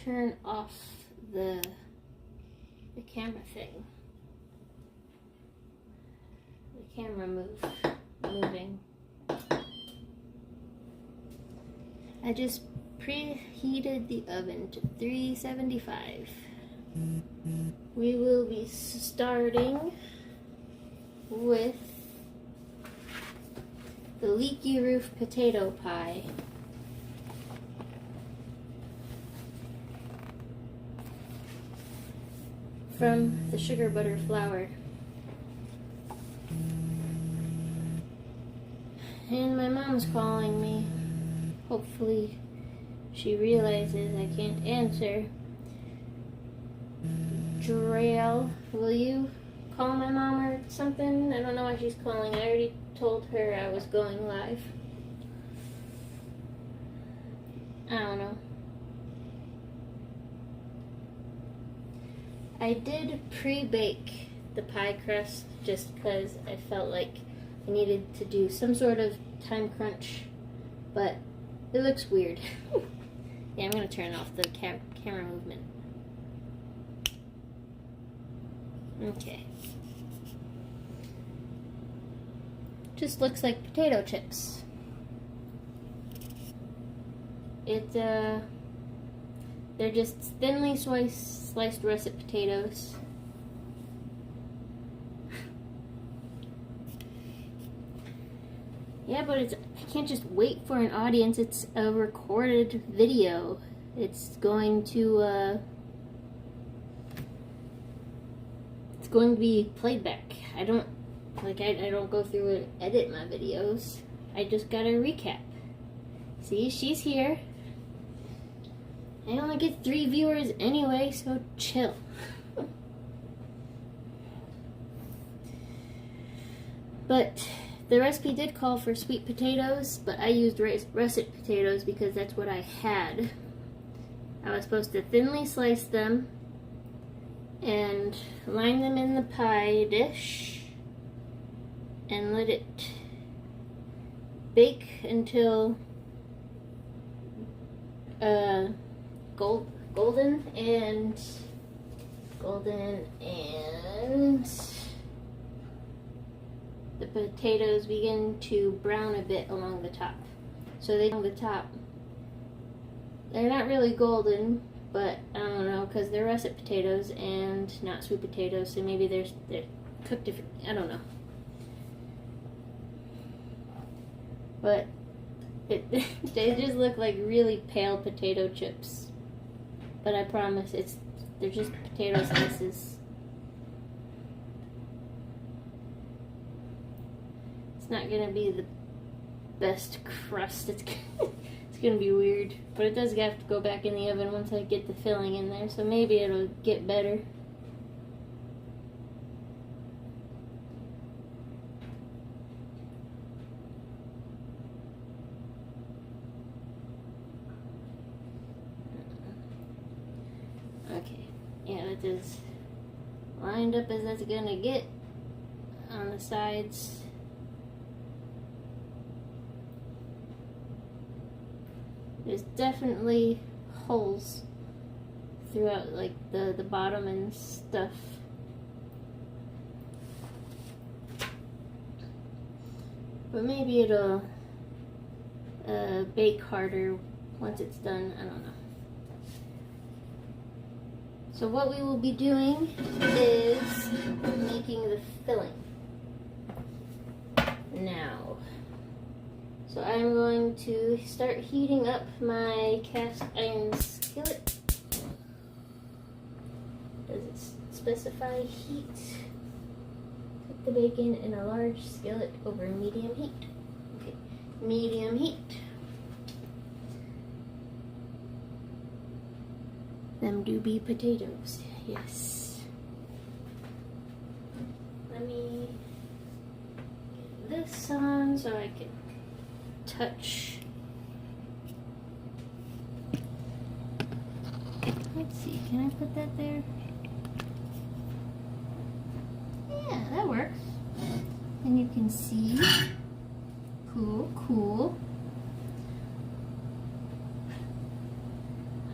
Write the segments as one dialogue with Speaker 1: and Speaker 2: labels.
Speaker 1: turn off the camera thing. The camera moving. I just preheated the oven to 375. We will be starting with the leaky roof potato pie. From the sugar butter flour. And my mom's calling me. Hopefully she realizes I can't answer. Drael, will you call my mom or something? I don't know why she's calling. I already told her I was going live. I don't know. I did pre-bake the pie crust just because I felt like I needed to do some sort of time crunch, but it looks weird. Yeah, I'm going to turn off the camera movement. Okay. Just looks like potato chips. They're just thinly sliced russet potatoes. Yeah, but I can't just wait for an audience. It's a recorded video. It's going to be played back. I don't go through and edit my videos. I just gotta recap. See, she's here. I only get 3 viewers anyway, so chill. But the recipe did call for sweet potatoes, but I used russet potatoes because that's what I had. I was supposed to thinly slice them and line them in the pie dish and let it bake until golden and the potatoes begin to brown a bit along the top. So they're not really golden, but I don't know, because they're russet potatoes and not sweet potatoes, so maybe they're cooked different. I don't know. But they just look like really pale potato chips. But I promise they're just potato slices. It's not gonna be the best crust. It's gonna be weird. But it does have to go back in the oven once I get the filling in there, so maybe it'll get better. Okay, yeah, that is lined up as that's gonna get on the sides. There's definitely holes throughout, like the bottom and stuff. But maybe it'll bake harder once it's done. I don't know. So what we will be doing is making the filling now. So I'm going to start heating up my cast iron skillet. Does it specify heat? Cook the bacon in a large skillet over medium heat. Okay, medium heat. Them do be potatoes, yes. Let me get this on so I can touch. Let's see, can I put that there? Yeah, that works. And you can see. Cool, cool.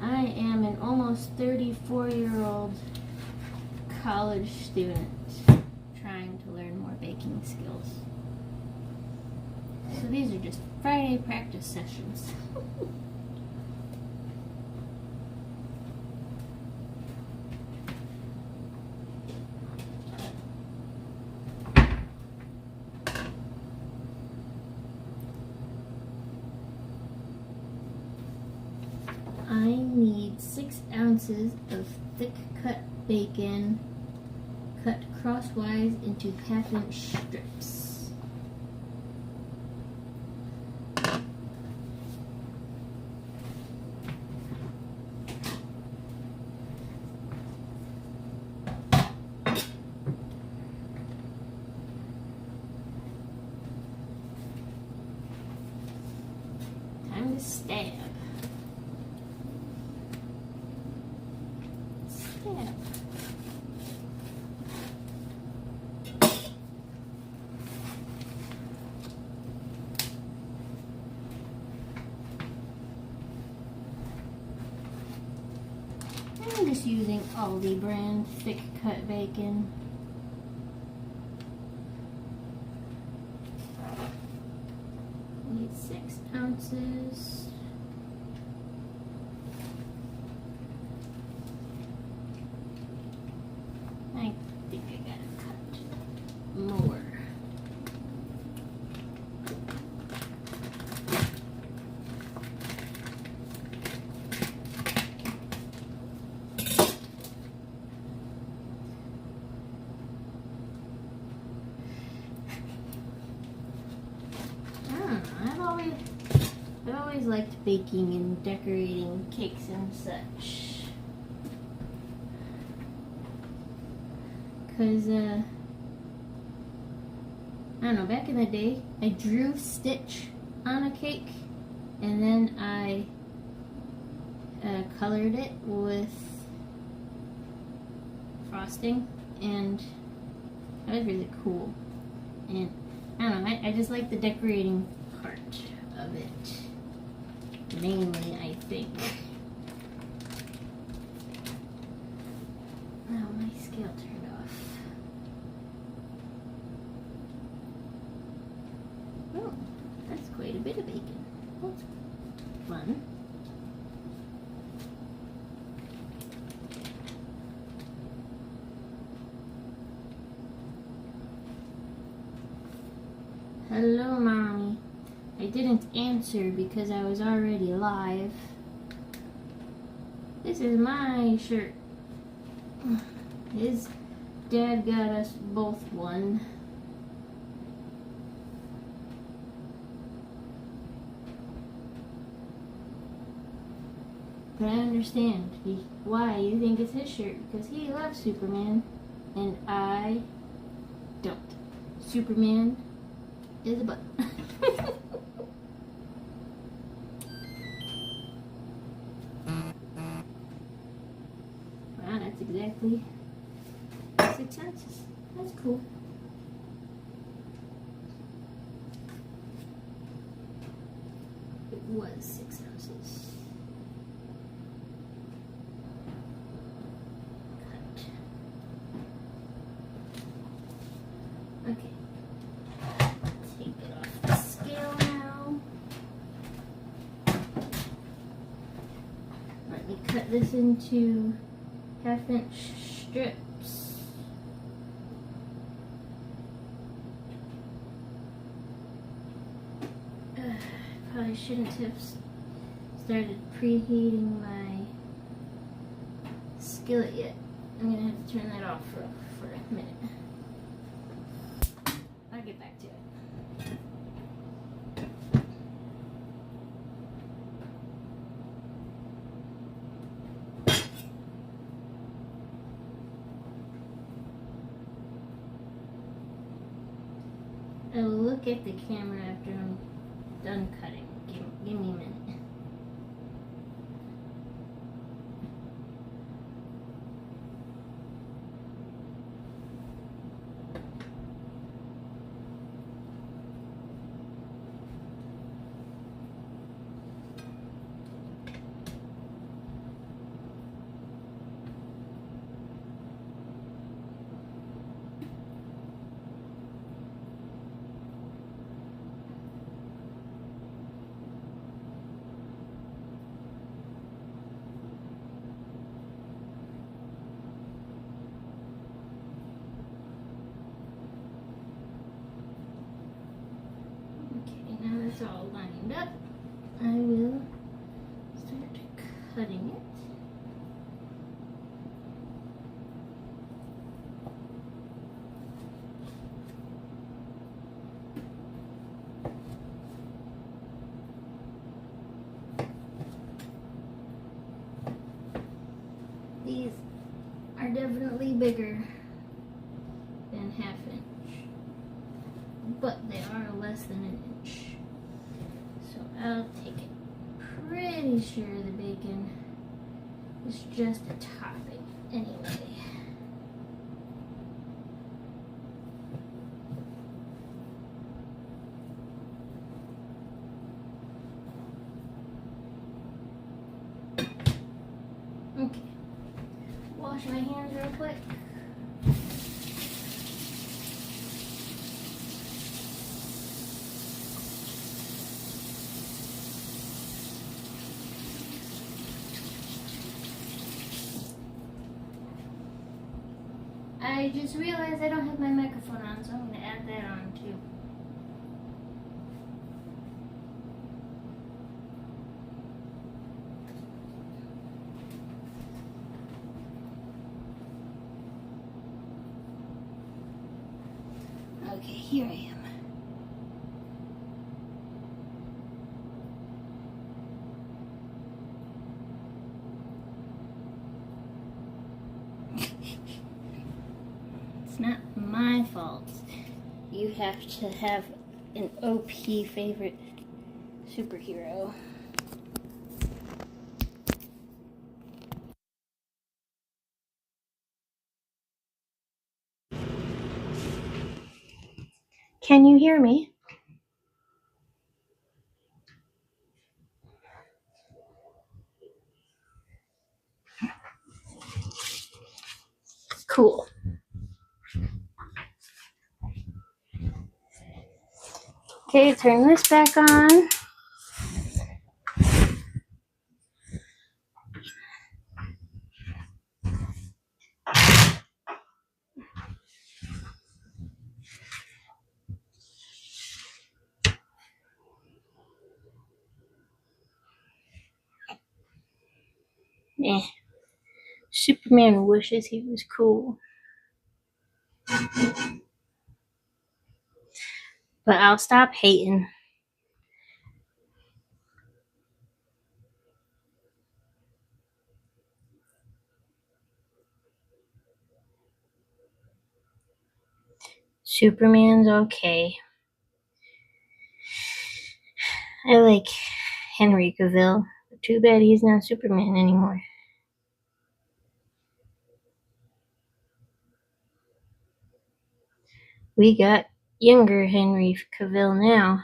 Speaker 1: I am in almost almost 34-year-old college student trying to learn more baking skills. So these are just Friday practice sessions. I need 6 ounces of thick cut bacon cut crosswise into 1/2-inch strips. Time to stab. I'm just using Aldi brand thick cut bacon. Need 6 ounces. I think I gotta cut more. I've always liked baking and decorating cakes and such. Cause I don't know, back in the day I drew Stitch on a cake and then I colored it with frosting, and that was really cool. And I don't know, I just like the decorating part of it mainly, I think. Oh, my scale turned off. Oh, that's quite a bit of bacon. That's fun. Hello, Mommy. I didn't answer because I was already live. This is my shirt. His dad got us both one. But I understand why you think it's his shirt, because he loves Superman and I don't. Superman is a butt. Wow, that's exactly 6 ounces. That's cool. It was 6 ounces. Cut. Okay. Take it off the scale now. Let me cut this into 1/2-inch strips. Probably shouldn't have started preheating my skillet yet. I'm gonna have to turn that off for a minute. I'll get back to it. I'll look at the camera after I'm done cutting. Give me a minute. These are definitely bigger than ½ inch, but they are less than an inch. So I'll take it. Pretty sure the bacon is just a topping anyway. Okay, wash my hands real quick. I just realized I don't have my microphone on, so I'm going to add that on too. Okay, here I am. It's not my fault. You have to have an OP favorite superhero. Can you hear me? Cool. Okay, turn this back on. Superman wishes he was cool. But I'll stop hating. Superman's okay. I like Henry Cavill. But too bad he's not Superman anymore. We got younger Henry Cavill now.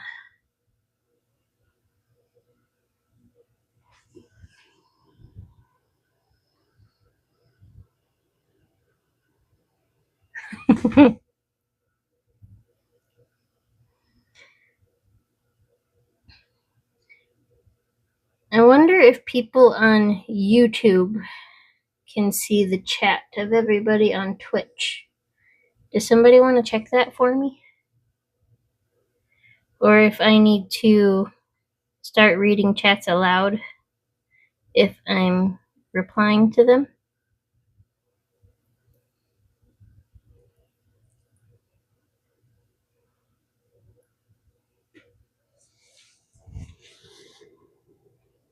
Speaker 1: I wonder if people on YouTube can see the chat of everybody on Twitch. Does somebody want to check that for me? Or if I need to start reading chats aloud if I'm replying to them?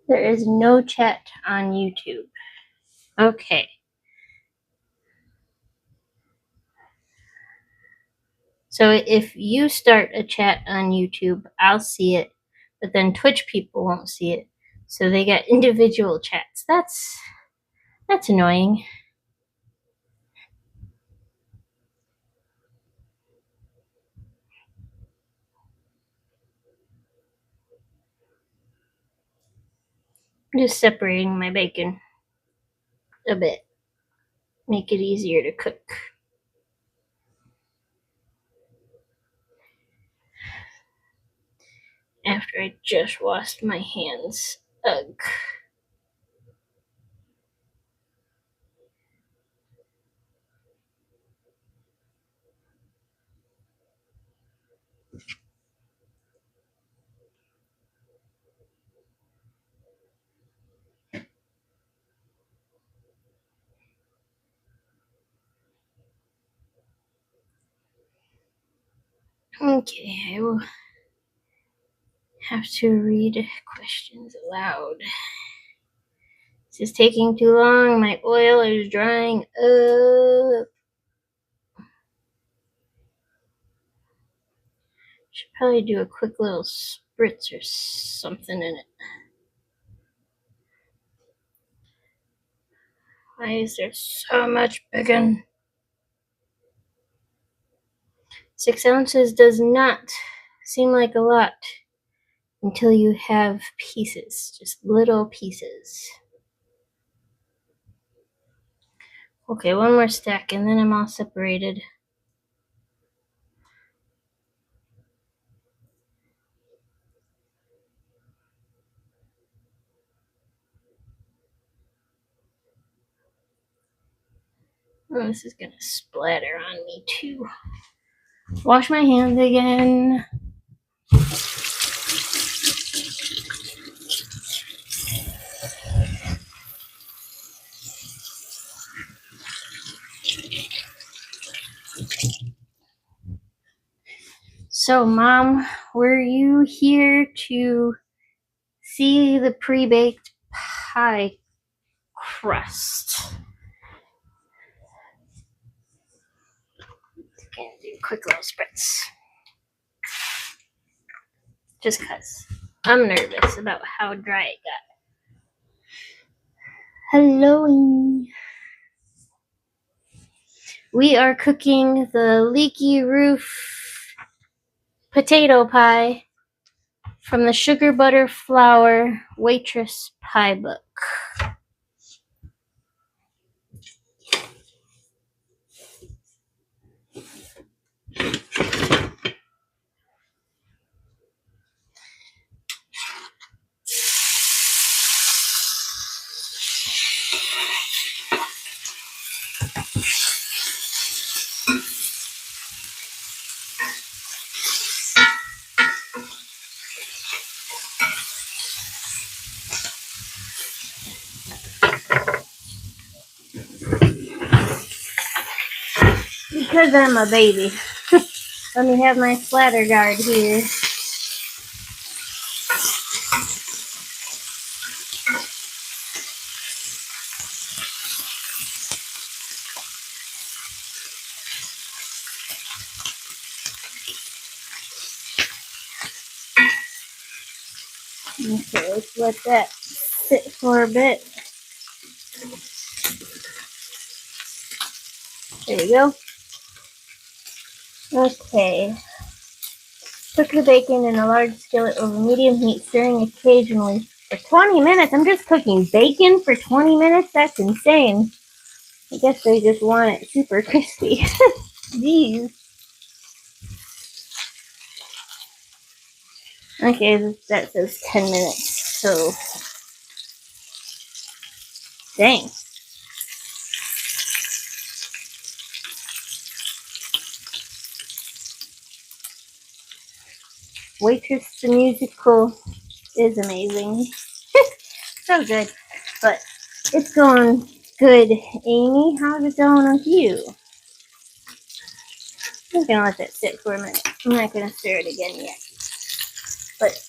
Speaker 1: There is no chat on YouTube. Okay. So if you start a chat on YouTube, I'll see it, but then Twitch people won't see it. So they got individual chats. That's annoying. I'm just separating my bacon a bit. Make it easier to cook. After I just washed my hands. Ugh. Okay, I will have to read questions aloud. Just taking too long. My oil is drying up. Should probably do a quick little spritz or something in it. Why is there so much bacon? 6 ounces does not seem like a lot until you have pieces, just little pieces. Okay, one more stack and then I'm all separated. Oh, this is gonna splatter on me too. Wash my hands again. So, Mom, were you here to see the pre-baked pie crust? Gonna do a quick little spritz. Just cause I'm nervous about how dry it got. Hello. We are cooking the leaky roof potato pie from the Sugar Butter Flour Waitress Pie Book. Because I'm a baby. Let me have my splatter guard here. Okay, let's let that sit for a bit. There you go. Okay. Cook the bacon in a large skillet over medium heat, stirring occasionally for 20 minutes. I'm just cooking bacon for 20 minutes? That's insane. I guess they just want it super crispy. Jeez. Okay, that says 10 minutes, so dang. Waitress the musical is amazing. So good. But it's going good. Amy, how's it going with you? I'm gonna let that sit for a minute. I'm not gonna stir it again yet. But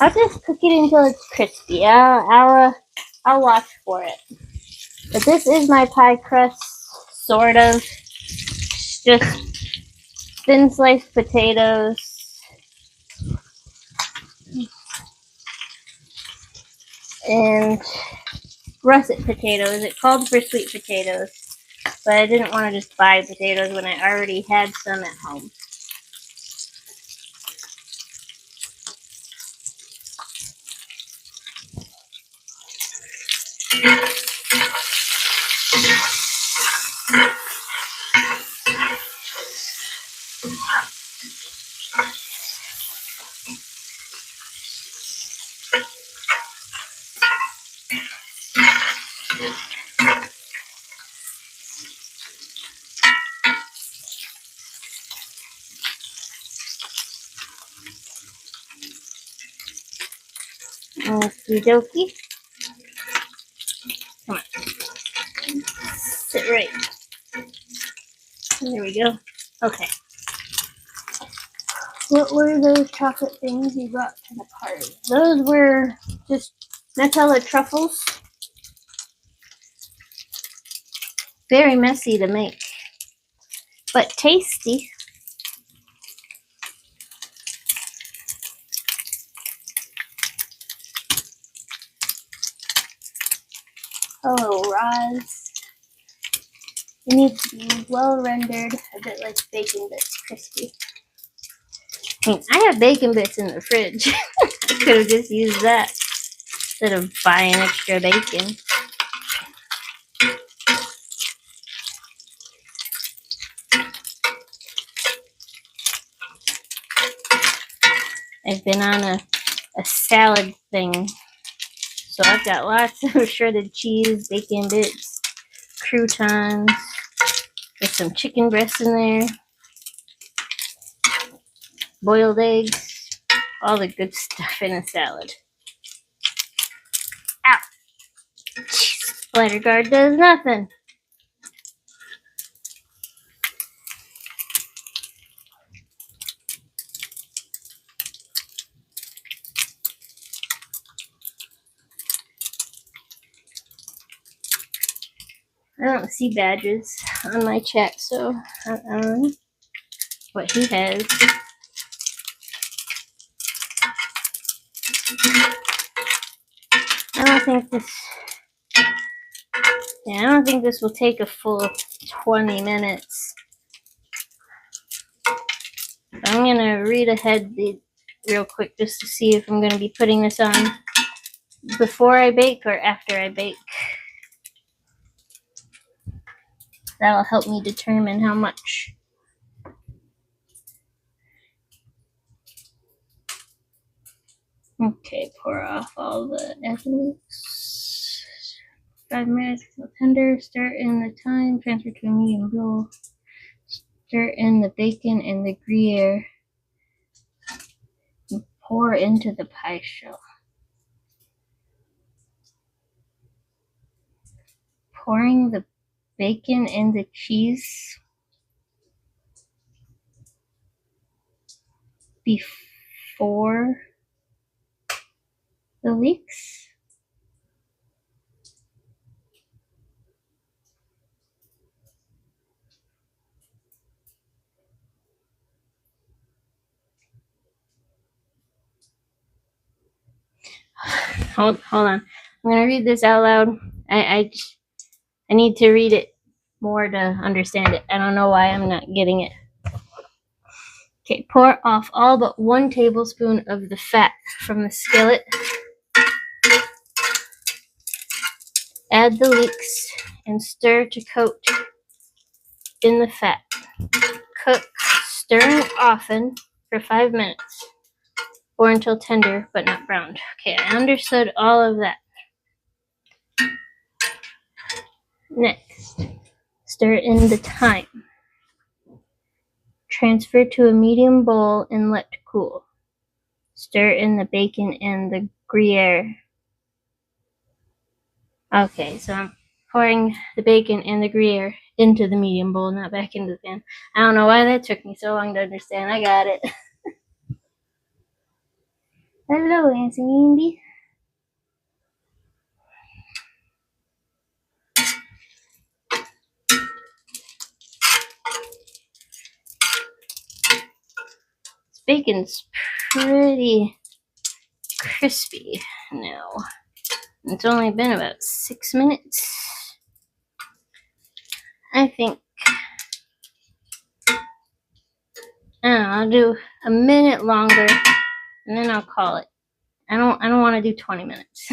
Speaker 1: I'll just cook it until it's crispy. I'll watch for it. But this is my pie crust, sort of. Just thin sliced potatoes. And russet potatoes. It called for sweet potatoes, but I didn't want to just buy potatoes when I already had some at home. Okie dokie. Come on. Sit right. There we go. Okay. What were those chocolate things you brought to the party? Those were just Nutella truffles. Very messy to make, but tasty. Hello, Roz. It needs to be well rendered, a bit like bacon bits, crispy. I mean, I have bacon bits in the fridge. I could have just used that instead of buying extra bacon. I've been on a salad thing. So I've got lots of shredded cheese, bacon bits, croutons. There's some chicken breasts in there. Boiled eggs. All the good stuff in a salad. Ow! Splatter guard does nothing. I don't see badges on my chat, so I don't know what he has. I don't think this will take a full 20 minutes. I'm gonna read ahead real quick just to see if I'm gonna be putting this on before I bake or after I bake. That'll help me determine how much. Okay, pour off all the ethnics. 5 minutes until tender. Stir in the thyme. Transfer to a medium bowl. Stir in the bacon and the Gruyere. And pour into the pie shell. Pouring the bacon and the cheese before the leeks. Hold on. I'm gonna read this out loud. I need to read it more to understand it. I don't know why I'm not getting it. Okay, pour off all but 1 tablespoon of the fat from the skillet. Add the leeks and stir to coat in the fat. Cook, stirring often for 5 minutes or until tender but not browned. Okay, I understood all of that. Next, stir in the thyme. Transfer to a medium bowl and let cool. Stir in the bacon and the Gruyere. Okay, so I'm pouring the bacon and the Gruyere into the medium bowl, not back into the pan. I don't know why that took me so long to understand. I got it. Hello, Auntie Andy. This bacon's pretty crispy now. It's only been about 6 minutes. I think I'll do a minute longer and then I'll call it. I don't want to do 20 minutes.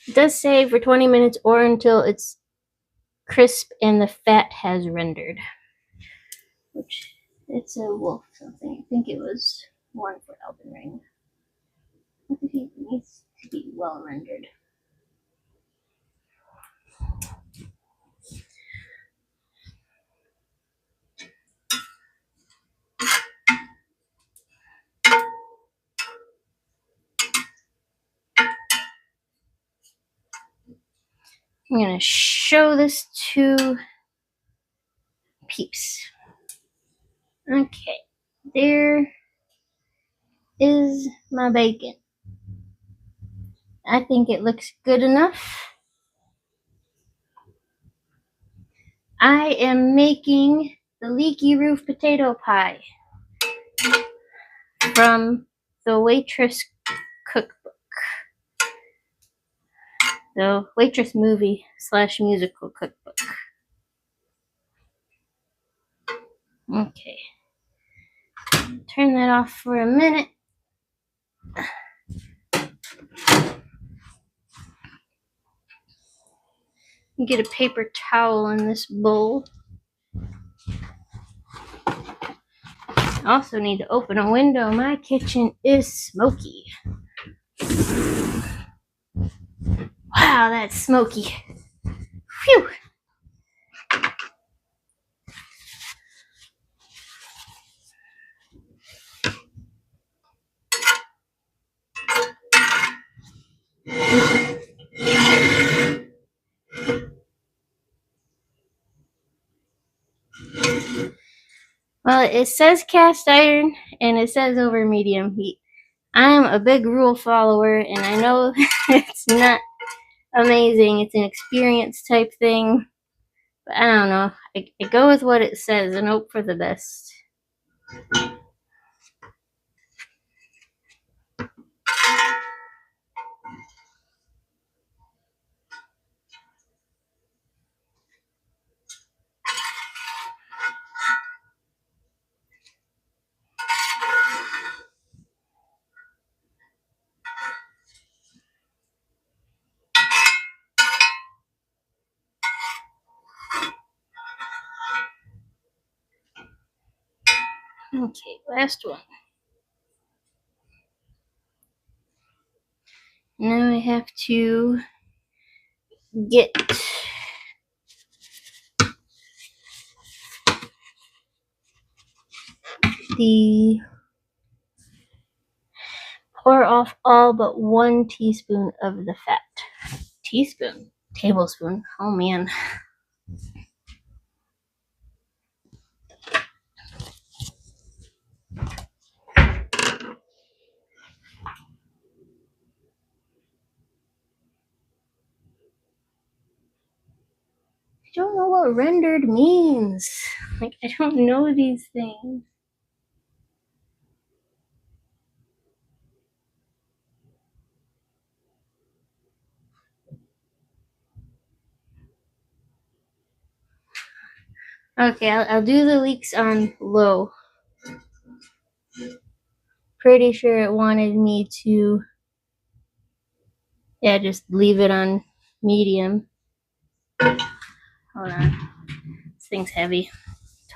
Speaker 1: It does say for 20 minutes or until it's crisp and the fat has rendered. Which, it's a wolf something. I think it was one for Elden Ring. I think it needs to be well rendered. I'm going to show this to peeps. Okay, there is my bacon. I think it looks good enough. I am making the leaky roof potato pie from the Waitress cookbook. The Waitress movie / musical cookbook. Okay. Turn that off for a minute. Get a paper towel in this bowl. Also need to open a window. My kitchen is smoky. Wow, that's smoky. Phew. Well, it says cast iron and it says over medium heat. I'm a big rule follower and I know it's not amazing. It's an experience type thing. But I don't know. I go with what it says and hope for the best. Okay, last one. Now I have to get the pour off all but 1 teaspoon of the fat. Teaspoon? Tablespoon. Oh man. I don't know what rendered means. Like, I don't know these things. Okay, I'll do the leeks on low. Pretty sure it wanted me to, just leave it on medium. Hold on. This thing's heavy.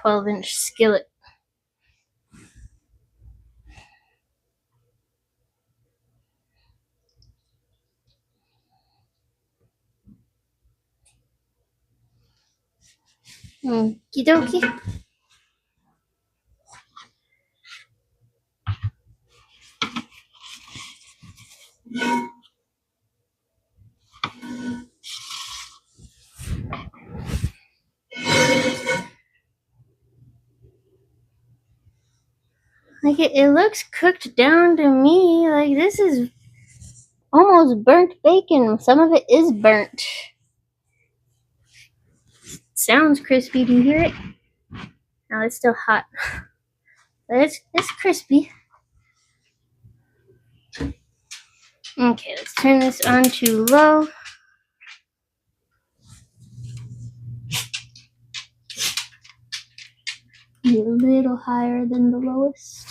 Speaker 1: 12-inch skillet. Okie dokie. Like, it looks cooked down to me. Like, this is almost burnt bacon. Some of it is burnt. Sounds crispy. Do you hear it? No, it's still hot. But it's crispy. Okay, let's turn this on to low. Be a little higher than the lowest.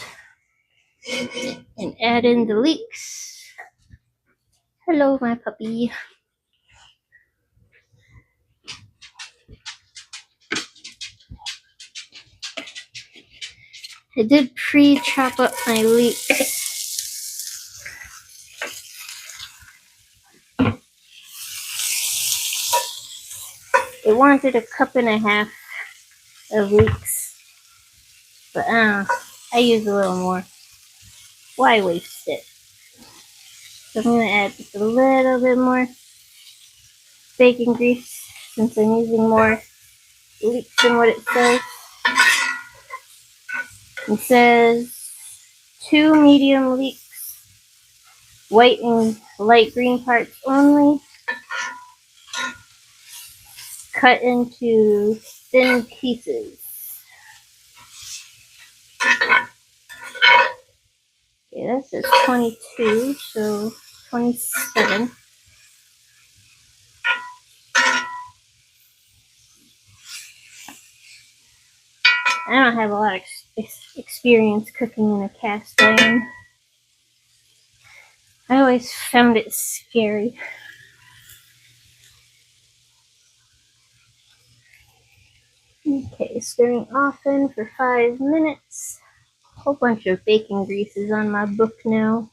Speaker 1: And add in the leeks. Hello, my puppy. I did pre-chop up my leeks. It wanted 1.5 cups of leeks, but I used a little more. Why waste it? So I'm going to add just a little bit more bacon grease since I'm using more leeks than what it says. It says 2 medium leeks, white and light green parts only, cut into thin pieces. Okay, that says 22, so 27. I don't have a lot of experience cooking in a cast iron. I always found it scary. Okay, stirring often for 5 minutes. A whole bunch of bacon greases on my book now.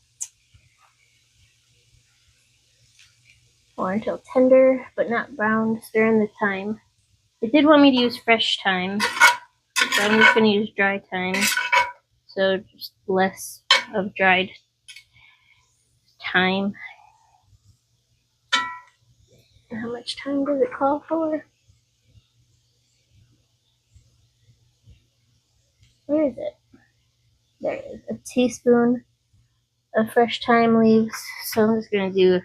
Speaker 1: Or until tender, but not brown. Stir in the thyme. It did want me to use fresh thyme, so I'm just going to use dry thyme. So just less of dried thyme. How much time does it call for? Where is it? There it is. A teaspoon of fresh thyme leaves. So I'm just going to do a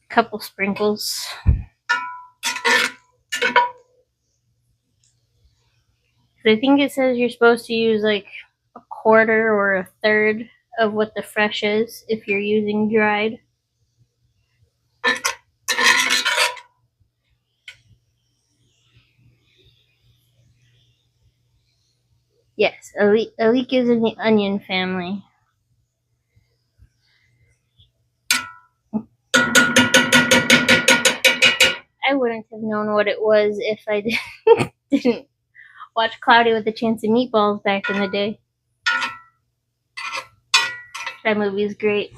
Speaker 1: couple sprinkles. I think it says you're supposed to use like a quarter or a third of what the fresh is if you're using dried. Yes, a leek is in the onion family. I wouldn't have known what it was if I didn't watch Cloudy with a Chance of Meatballs back in the day. That movie is great.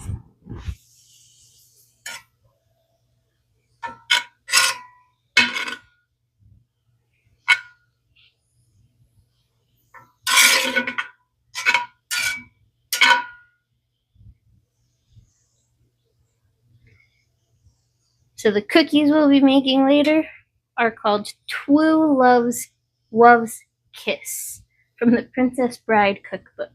Speaker 1: So the cookies we'll be making later are called Twoo Love's Kiss from the Princess Bride cookbook.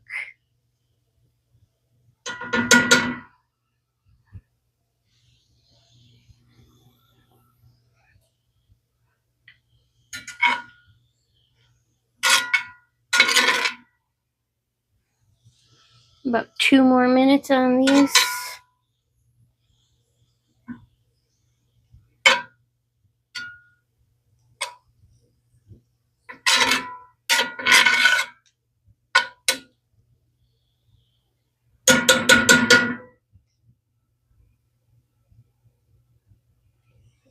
Speaker 1: About 2 more minutes on these.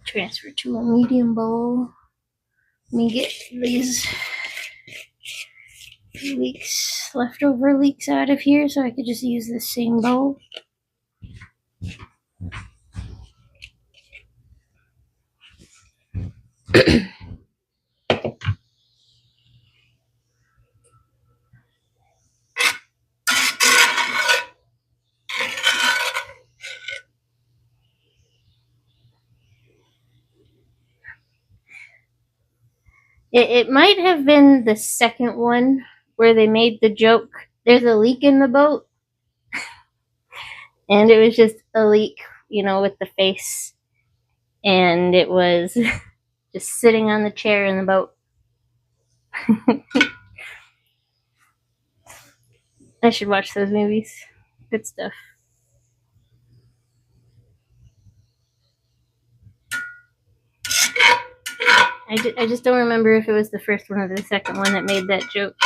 Speaker 1: Transfer to a medium bowl. Let me get these leftover leeks out of here so I could just use the same bowl. It might have been the second one where they made the joke, there's a leak in the boat. And it was just a leek, with the face. And it was just sitting on the chair in the boat. I should watch those movies. Good stuff. I just don't remember if it was the first one or the second one that made that joke.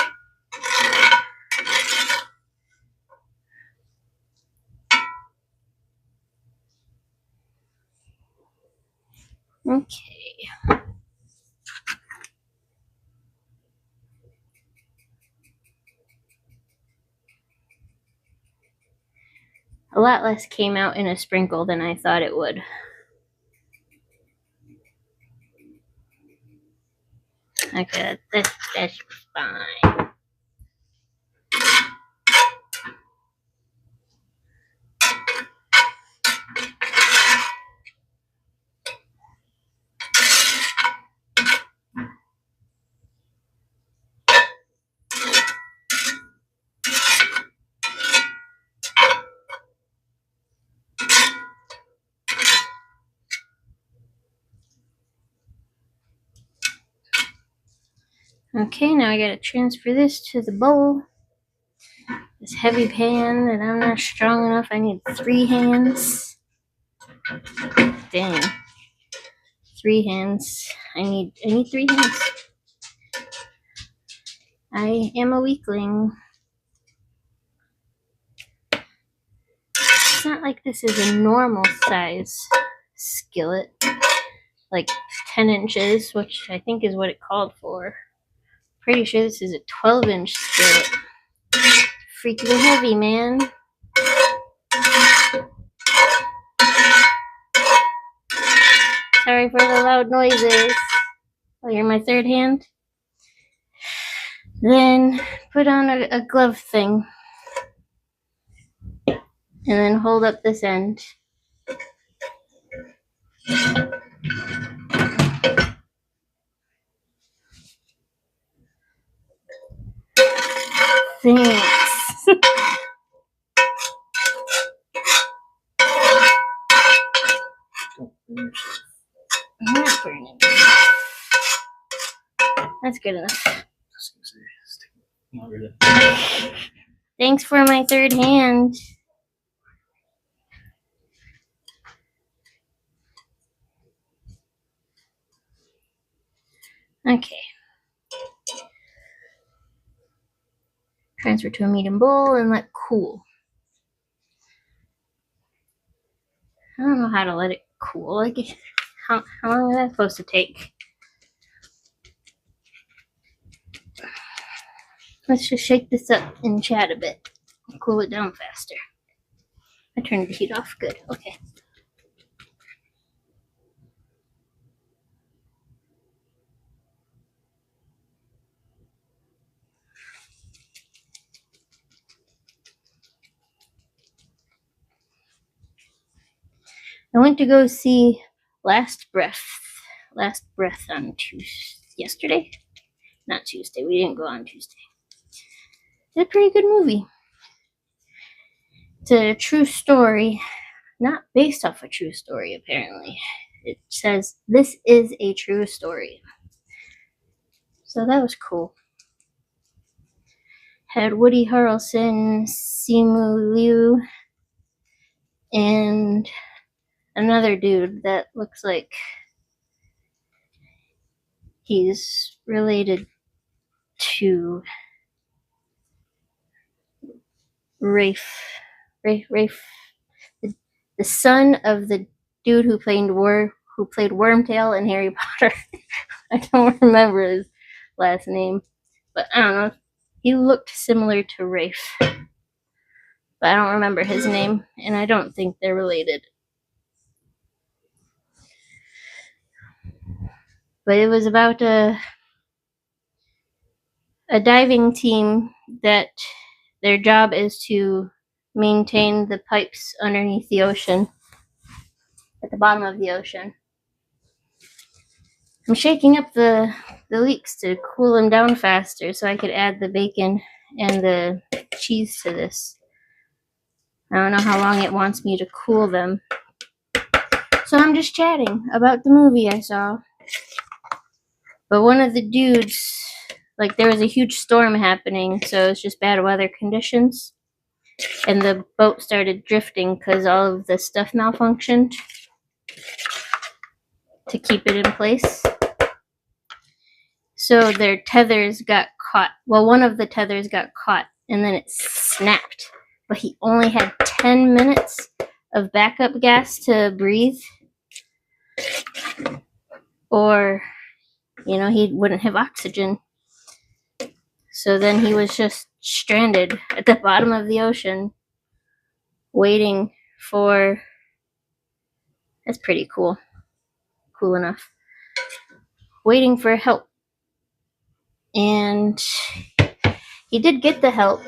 Speaker 1: Okay. A lot less came out in a sprinkle than I thought it would. Okay, that's fine. Okay, now I gotta transfer this to the bowl. This heavy pan that I'm not strong enough. I need 3 hands. Dang. 3 hands. I need 3 hands. I am a weakling. It's not like this is a normal size skillet. Like 10 inches, which I think is what it called for. Pretty sure this is a 12-inch skillet. Freaking heavy, man. Sorry for the loud noises. Oh, you're my third hand? Then put on a glove thing. And then hold up this end. Thanks. I'm not burning. That's good enough. Thanks for my third hand. Okay. Transfer to a medium bowl and let cool. I don't know how to let it cool. Like, how long is that supposed to take? Let's just shake this up and chat a bit. Cool it down faster. I turned the heat off. Good. Okay. I went to go see Last Breath on yesterday. Not Tuesday. We didn't go on Tuesday. It's a pretty good movie. It's a true story, not based off a true story, apparently. It says, this is a true story. So that was cool. Had Woody Harrelson, Simu Liu, and another dude that looks like he's related to Rafe, the son of the dude who played Wormtail in Harry Potter. I don't remember his last name, but I don't know. He looked similar to Rafe, but I don't remember his name, and I don't think they're related. But it was about a diving team that their job is to maintain the pipes underneath the ocean, at the bottom of the ocean. I'm shaking up the leeks to cool them down faster so I could add the bacon and the cheese to this. I don't know how long it wants me to cool them. So I'm just chatting about the movie I saw. But one of the dudes, like, there was a huge storm happening, so it's just bad weather conditions. And the boat started drifting because all of the stuff malfunctioned to keep it in place. So their tethers got caught. Well, one of the tethers got caught, and then it snapped. But he only had 10 minutes of backup gas to breathe. Or, he wouldn't have oxygen. So then he was just stranded at the bottom of the ocean, waiting for... That's pretty cool. Cool enough. Waiting for help. And he did get the help,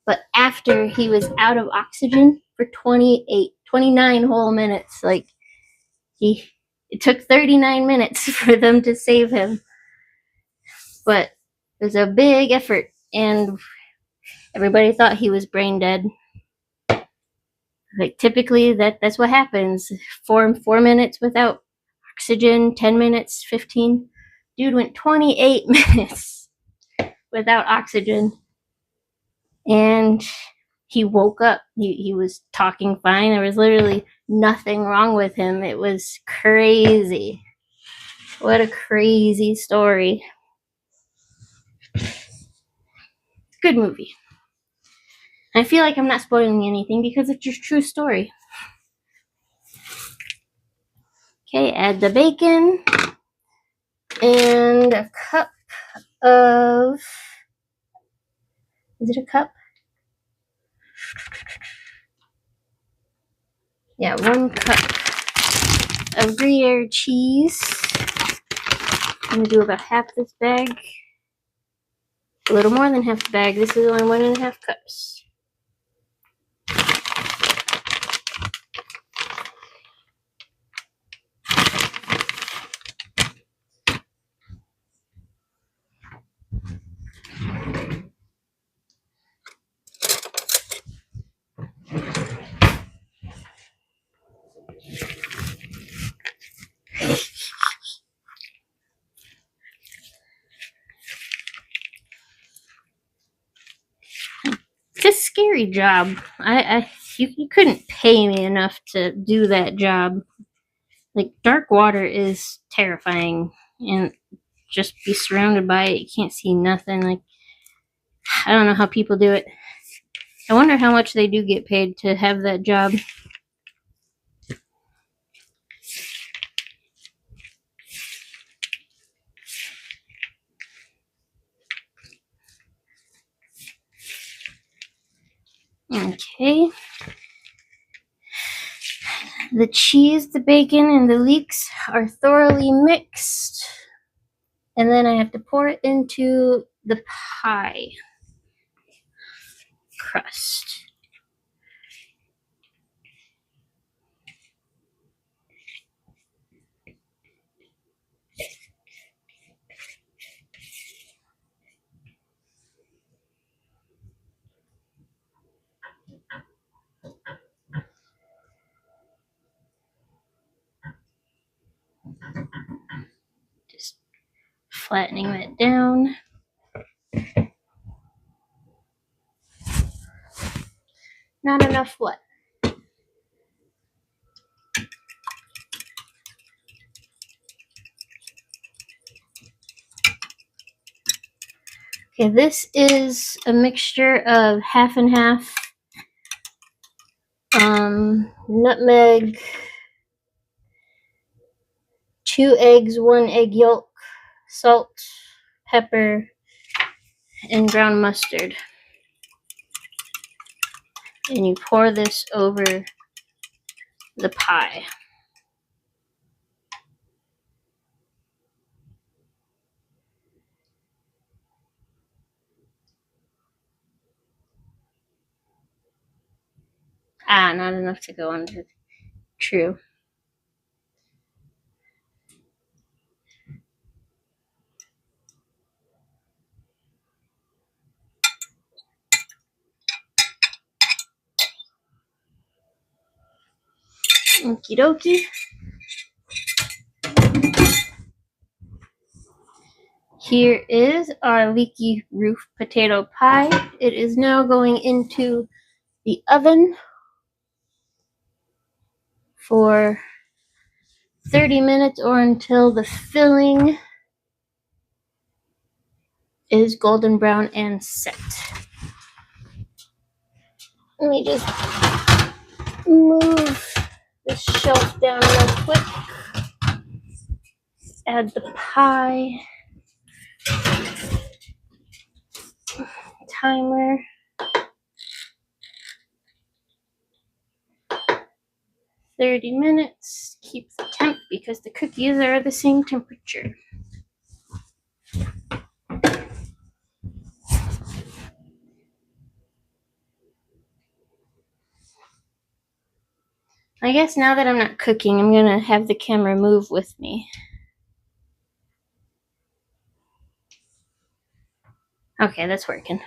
Speaker 1: but after he was out of oxygen for 29 whole minutes. Like, it took 39 minutes for them to save him. But it was a big effort, and everybody thought he was brain dead. Like, typically that's what happens. 4 minutes without oxygen, 10 minutes, 15. Dude went 28 minutes without oxygen, and he woke up. He was talking fine. There was literally nothing wrong with him. It was crazy. What a crazy story. Good movie. I feel like I'm not spoiling anything because it's just true story. Okay, add the bacon and a cup of, is it a cup? Yeah, 1 cup of Gruyere cheese. I'm gonna do about half this bag. A little more than half the bag. This is only 1.5 cups. It's a scary job. You couldn't pay me enough to do that job. Like, dark water is terrifying, and just be surrounded by it. You can't see nothing. Like, I don't know how people do it. I wonder how much they do get paid to have that job. Okay. The cheese, the bacon, and the leeks are thoroughly mixed. And then I have to pour it into the pie crust. Just flattening that down. Not enough what? Okay, this is a mixture of half and half. Nutmeg, 2 eggs, 1 egg yolk, salt, pepper, and ground mustard. And you pour this over the pie. Not enough to go under. True. Okie dokie. Here is our leaky roof potato pie. It is now going into the oven for 30 minutes or until the filling is golden brown and set. Let me just move this shelf down real quick. Add the pie. Timer. 30 minutes. Keep the temp because the cookies are the same temperature. I guess now that I'm not cooking, I'm gonna have the camera move with me. Okay, that's working.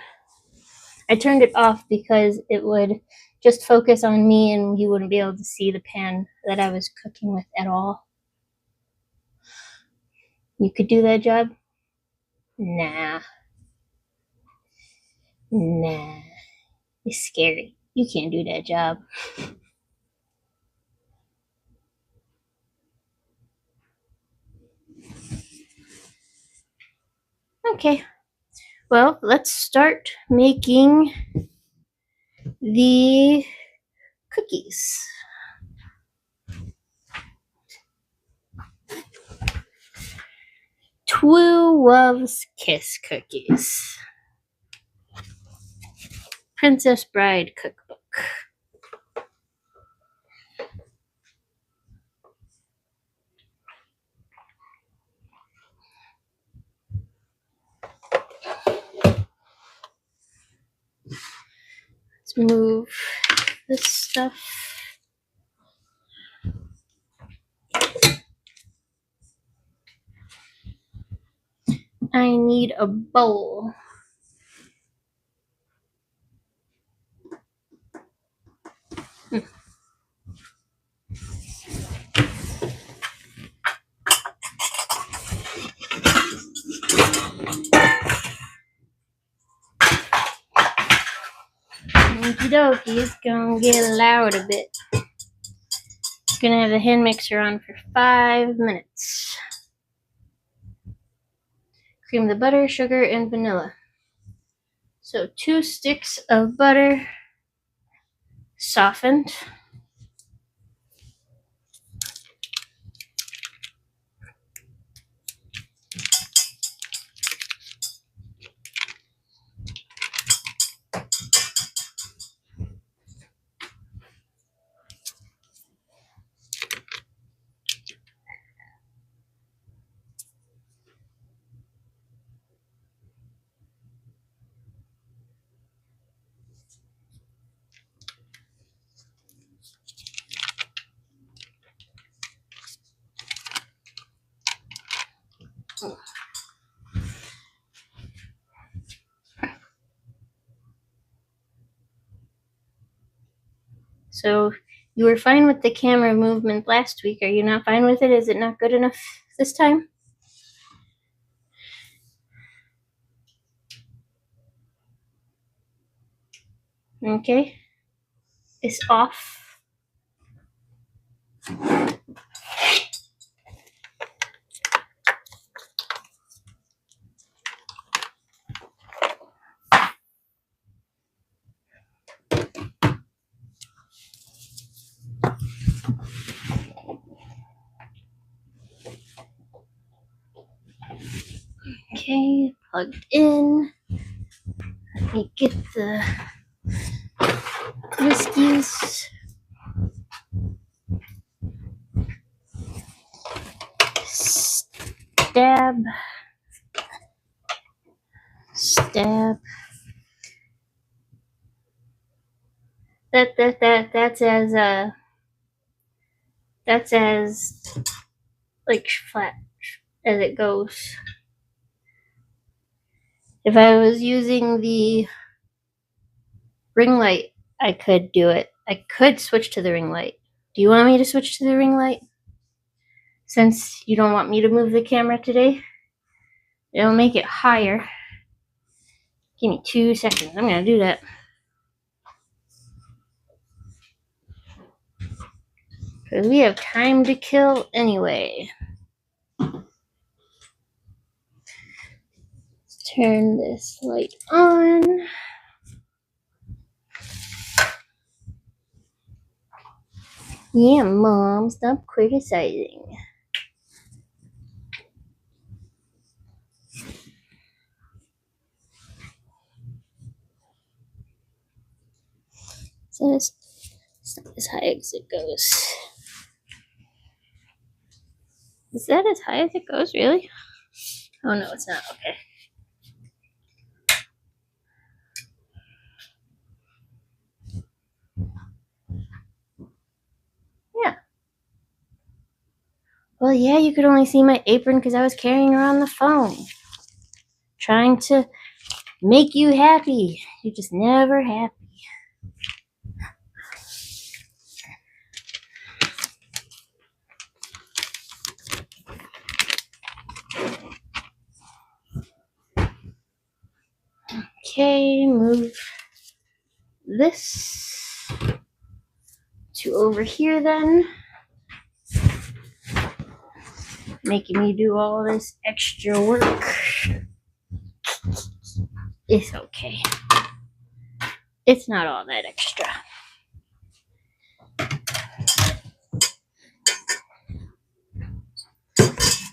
Speaker 1: I turned it off because it would just focus on me and you wouldn't be able to see the pan that I was cooking with at all. You could do that job? Nah. Nah. It's scary. You can't do that job. Okay. Well, let's start making the cookies. Two Loves Kiss cookies. Princess Bride cookbook. Let's move this stuff. I need a bowl. Okie dokie, it's gonna get loud a bit. Gonna have the hand mixer on for 5 minutes. Cream the butter, sugar, and vanilla. So 2 sticks of butter, softened. So you were fine with the camera movement last week. Are you not fine with it? Is it not good enough this time? Okay. It's off. Okay, plugged in. Let me get the whiskies. Stab. Stab. That's as like flat as it goes. If I was using the ring light, I could do it. I could switch to the ring light. Do you want me to switch to the ring light? Since you don't want me to move the camera today, it'll make it higher. Give me 2 seconds. I'm gonna do that. Because we have time to kill anyway. Let's turn this light on. Yeah, Mom, stop criticizing. So it's not as high as it goes. Is that as high as it goes, really? Oh no, it's not. Okay. Yeah. Well, yeah, you could only see my apron because I was carrying around the phone. Trying to make you happy. You're just never happy. Okay, move this to over here then. Making me do all this extra work. It's okay. It's not all that extra.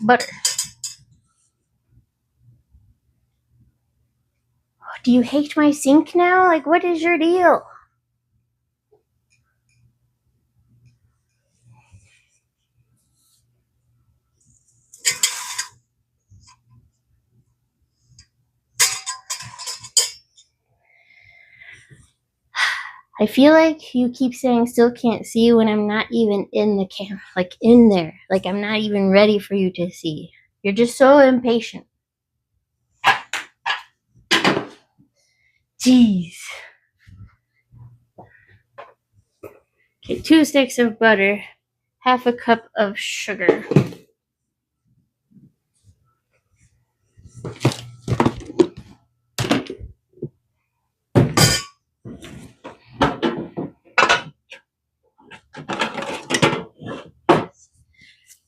Speaker 1: Butter. Do you hate my sink now? Like, what is your deal? I feel like you keep saying still can't see when I'm not even in the camera, like in there. Like I'm not even ready for you to see. You're just so impatient. Jeez. Okay, 2 sticks of butter, half a cup of sugar.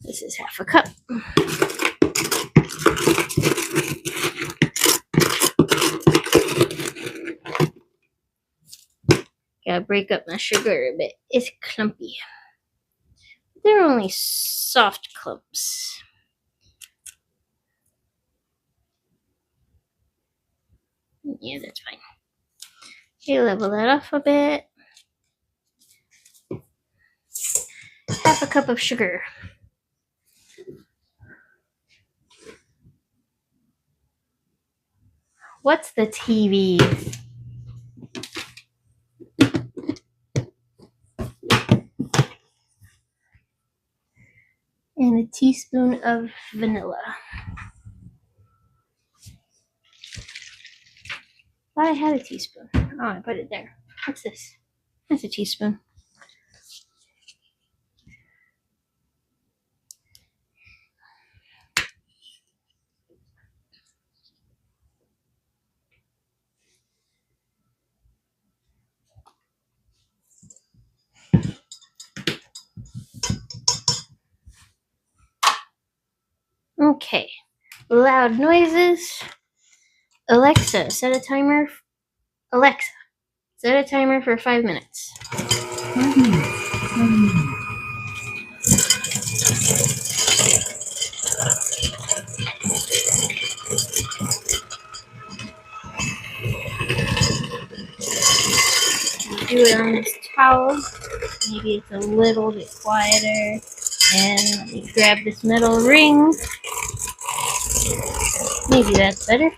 Speaker 1: This is half a cup. Gotta break up my sugar a bit. It's clumpy. They're only soft clumps. Yeah, that's fine. Okay, level that off a bit. Half a cup of sugar. What's the TV? And a teaspoon of vanilla. Thought I had a teaspoon. Oh, I put it there. What's this? That's a teaspoon. Okay. Loud noises. Alexa, set a timer. Alexa, set a timer for 5 minutes. Do it on this towel. Maybe it's a little bit quieter. And let me grab this metal ring. Maybe that's better.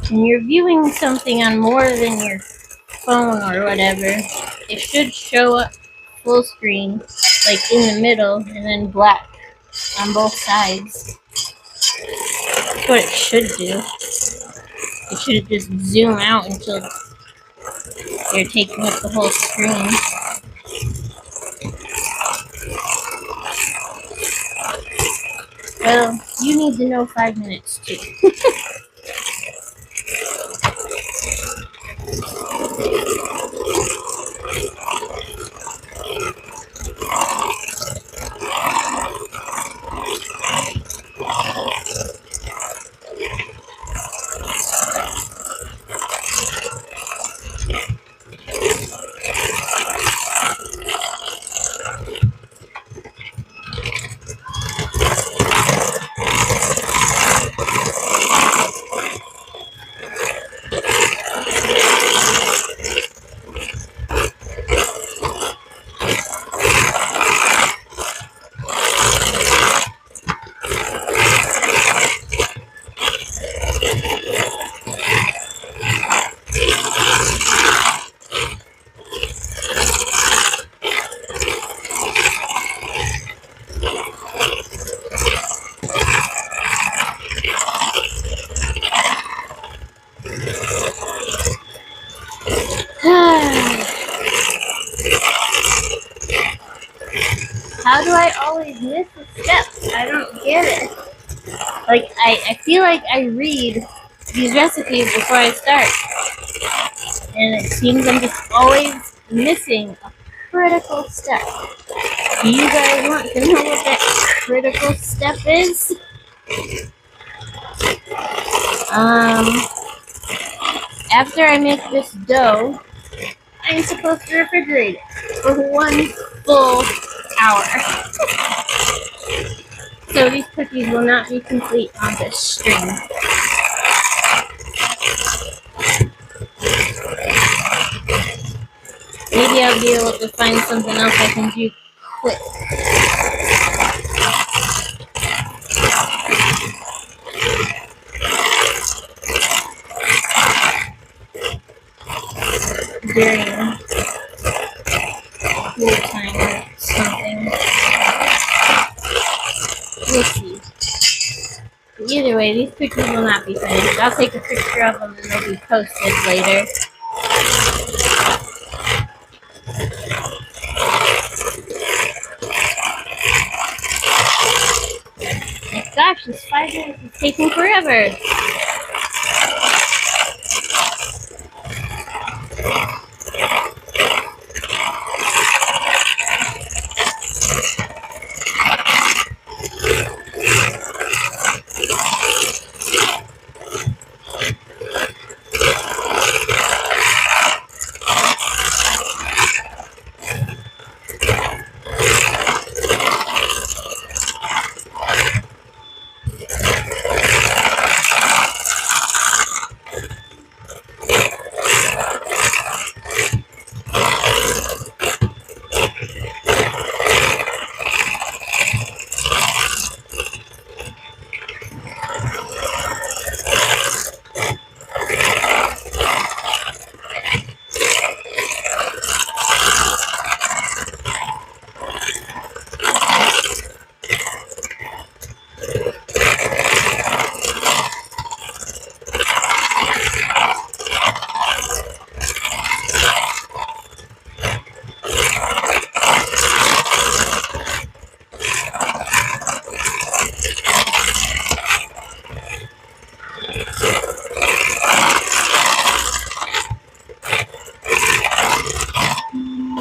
Speaker 1: When you're viewing something on more than your phone or whatever, it should show up full screen, like in the middle, and then black on both sides. That's what it should do. It should just zoom out until you're taking up the whole screen. Well, you need to know 5 minutes too. how do I always miss a step? I don't get it. Like, I feel like I read these recipes before I start. And it seems I'm just always missing a critical step. Do you guys want to know what that critical step is? After I make this dough, I'm supposed to refrigerate it for 1 full hour. So these cookies will not be complete on this string. Maybe I'll be able to find something else I can do quick. During cool time or something. We'll see. Either way, these cookies will not be finished. I'll take a picture of them and they'll be posted later. My gosh, this 5 minutes is taking forever.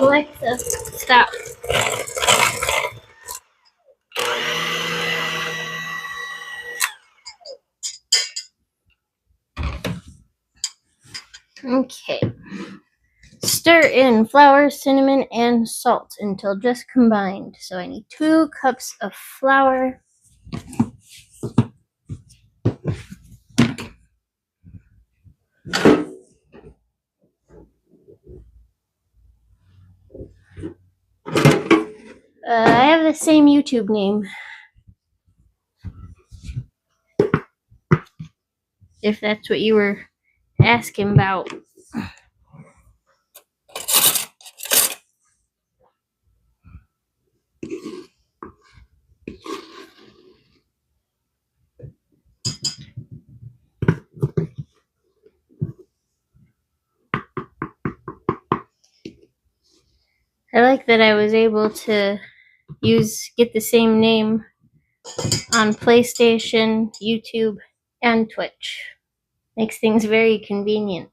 Speaker 1: Alexa, stop. Okay. Stir in flour, cinnamon, and salt until just combined. So I need 2 cups of flour. I have the same YouTube name. If that's what you were asking about. I like that I was able to get the same name on PlayStation, YouTube, and Twitch. Makes things very convenient.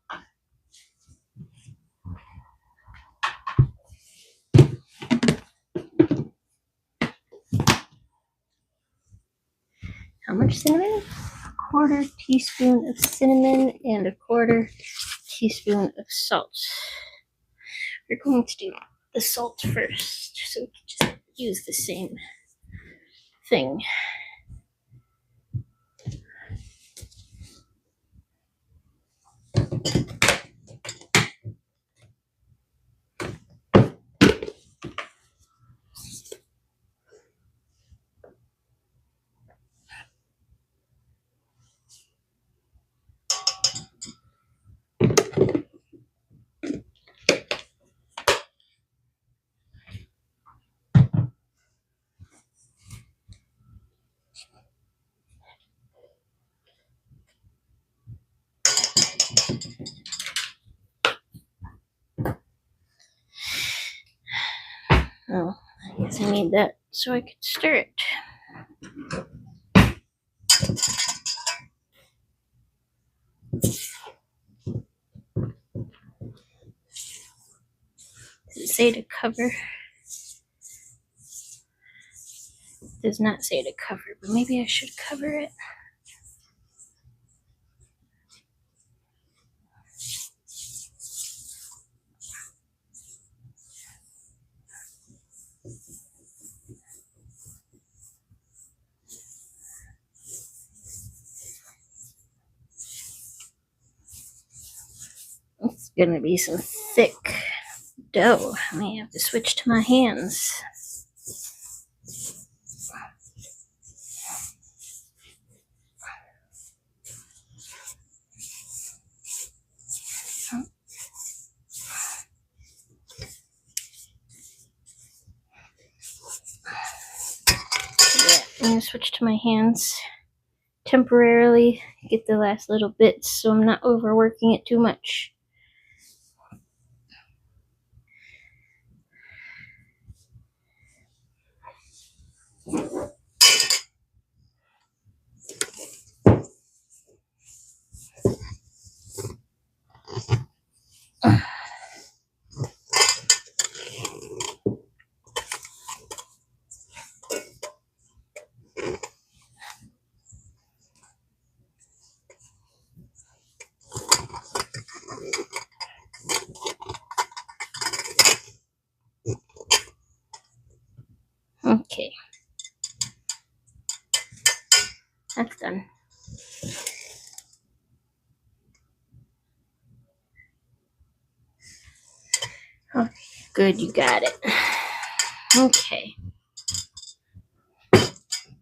Speaker 1: How much cinnamon? 1/4 teaspoon of cinnamon and 1/4 teaspoon of salt. We're going to do the salt first, so we can just use the same thing. Oh, I guess I need that so I could stir it. Does it say to cover? It does not say to cover, but maybe I should cover it. It's gonna be some thick dough. I may have to switch to my hands. Yeah, I'm gonna switch to my hands temporarily, get the last little bits so I'm not overworking it too much. Okay, that's done. Okay, good, you got it. Okay. Do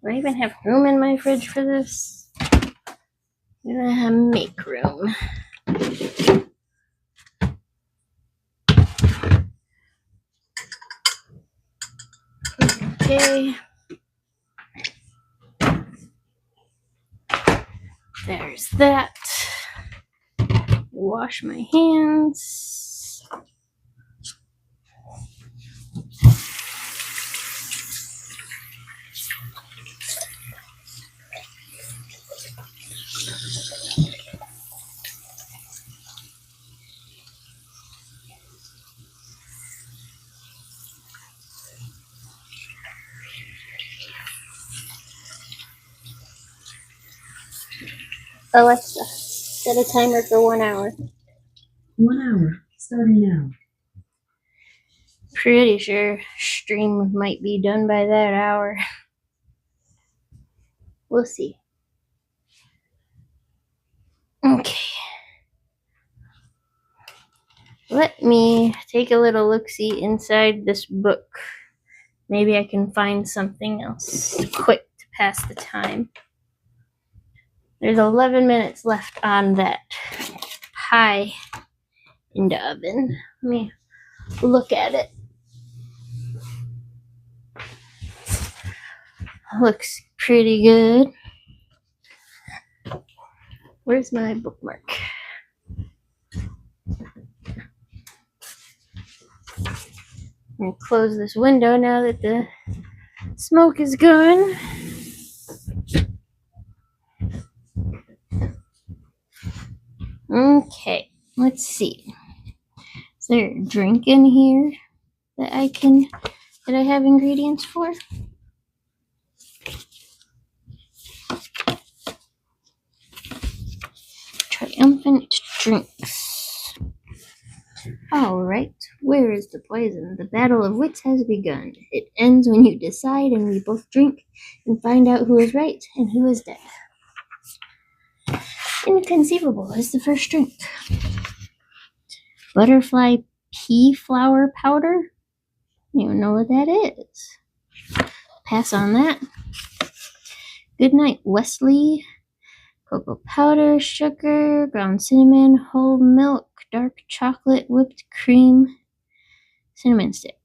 Speaker 1: I even have room in my fridge for this? I'm gonna make room. Okay. There's that. Wash my hands. Alexa, set a timer for 1 hour.
Speaker 2: 1 hour, starting now.
Speaker 1: Pretty sure stream might be done by that hour. We'll see. Okay. Let me take a little look-see inside this book. Maybe I can find something else quick to pass the time. There's 11 minutes left on that pie in the oven. Let me look at it. Looks pretty good. Where's my bookmark? I'm gonna close this window now that the smoke is gone. Okay, let's see. Is there a drink in here that I have ingredients for? Triumphant drinks. Alright, where is the poison? The battle of wits has begun. It ends when you decide and we both drink and find out who is right and who is dead. Inconceivable is the first drink. Butterfly pea flower powder? I don't even know what that is. Pass on that. Good night, Wesley. Cocoa powder, sugar, ground cinnamon, whole milk, dark chocolate, whipped cream, cinnamon stick.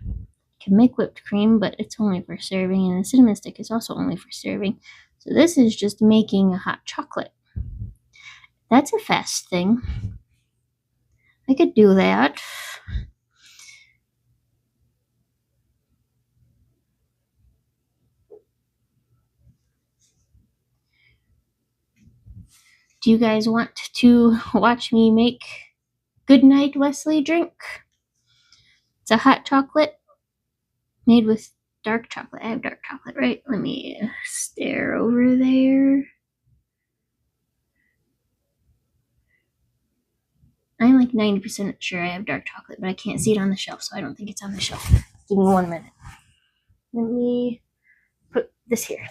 Speaker 1: You can make whipped cream, but it's only for serving, and the cinnamon stick is also only for serving. So this is just making a hot chocolate. That's a fast thing. I could do that. Do you guys want to watch me make Goodnight Wesley drink? It's a hot chocolate made with dark chocolate. I have dark chocolate, right? Let me stare over there. I'm like 90% sure I have dark chocolate, but I can't see it on the shelf, so I don't think it's on the shelf. Give me 1 minute. Let me put this here.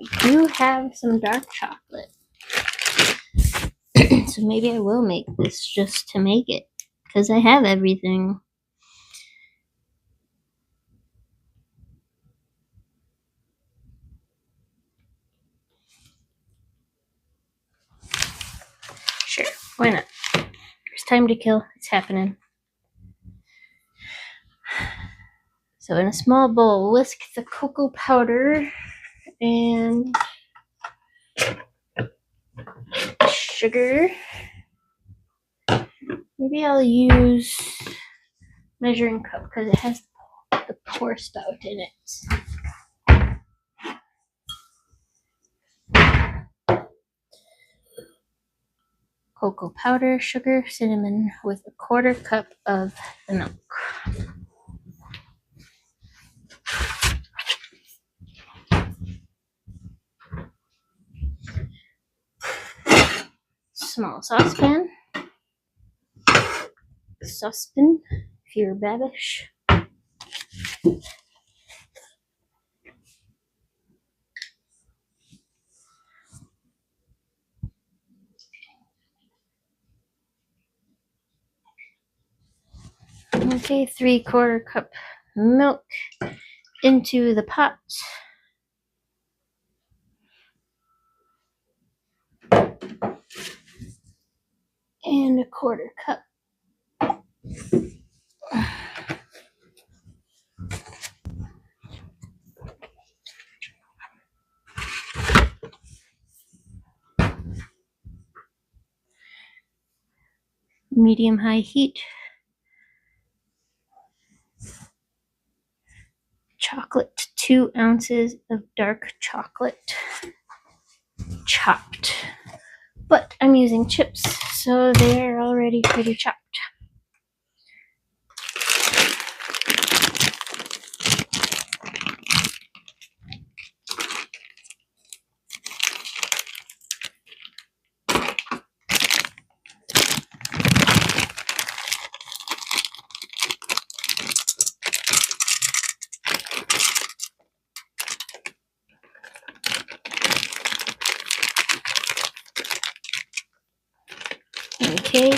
Speaker 1: I do have some dark chocolate. So maybe I will make this just to make it, because I have everything. Sure, why not? There's time to kill. It's happening. So in a small bowl, whisk the cocoa powder and sugar. Maybe I'll use measuring cup because it has the pour spout in it. Cocoa powder, sugar, cinnamon with a 1/4 cup of the milk. Small saucepan. Saucepan, if you're babish. Okay, 3/4 cup milk into the pot. And a 1/4 cup. Medium-high heat. Chocolate, 2 ounces of dark chocolate, chopped. But I'm using chips, so they're already pretty chopped. Okay,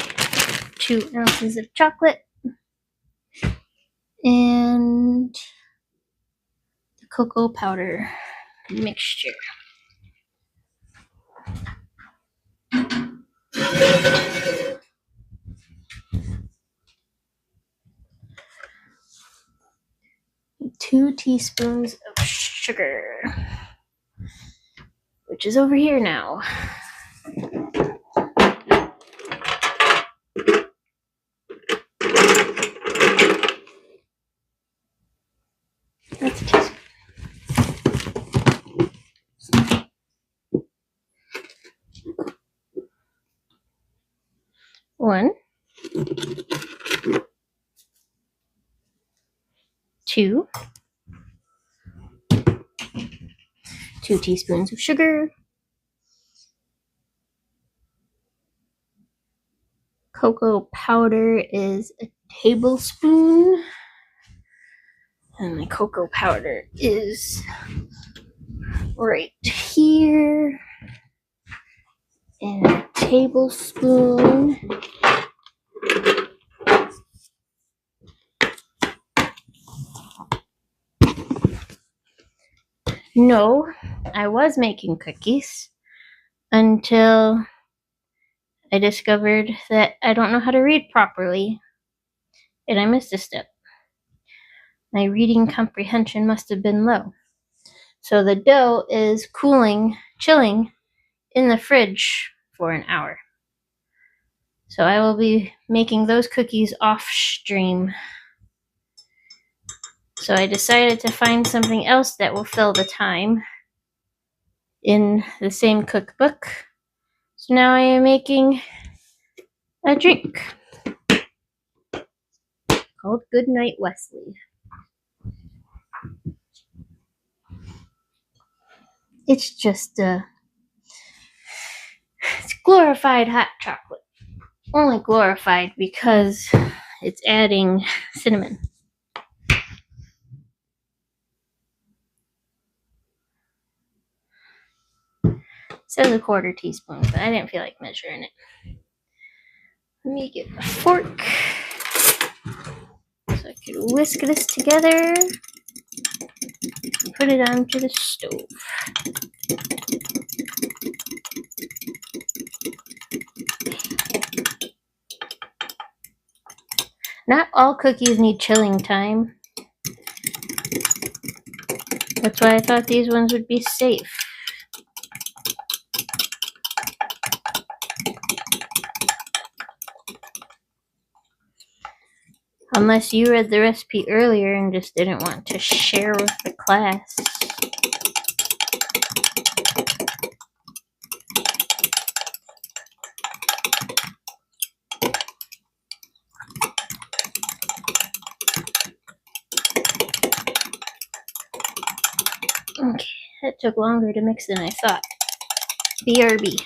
Speaker 1: 2 ounces of chocolate and the cocoa powder mixture. Two teaspoons of sugar, which is over here now. That's a teaspoon. 1, 2, 2 teaspoons of sugar, cocoa powder is a tablespoon, and my cocoa powder is right here, and a tablespoon. No, I was making cookies until I discovered that I don't know how to read properly, and I missed a step. My reading comprehension must have been low. So the dough is chilling in the fridge for an hour. So I will be making those cookies off stream. So I decided to find something else that will fill the time in the same cookbook. So now I am making a drink called Goodnight Wesley. It's just it's glorified hot chocolate. Only glorified because it's adding cinnamon. It says a quarter teaspoon, but I didn't feel like measuring it. Let me get a fork so I can whisk this together and put it onto the stove. Not all cookies need chilling time. That's why I thought these ones would be safe. Unless you read the recipe earlier and just didn't want to share with the class. Okay, that took longer to mix than I thought. BRB.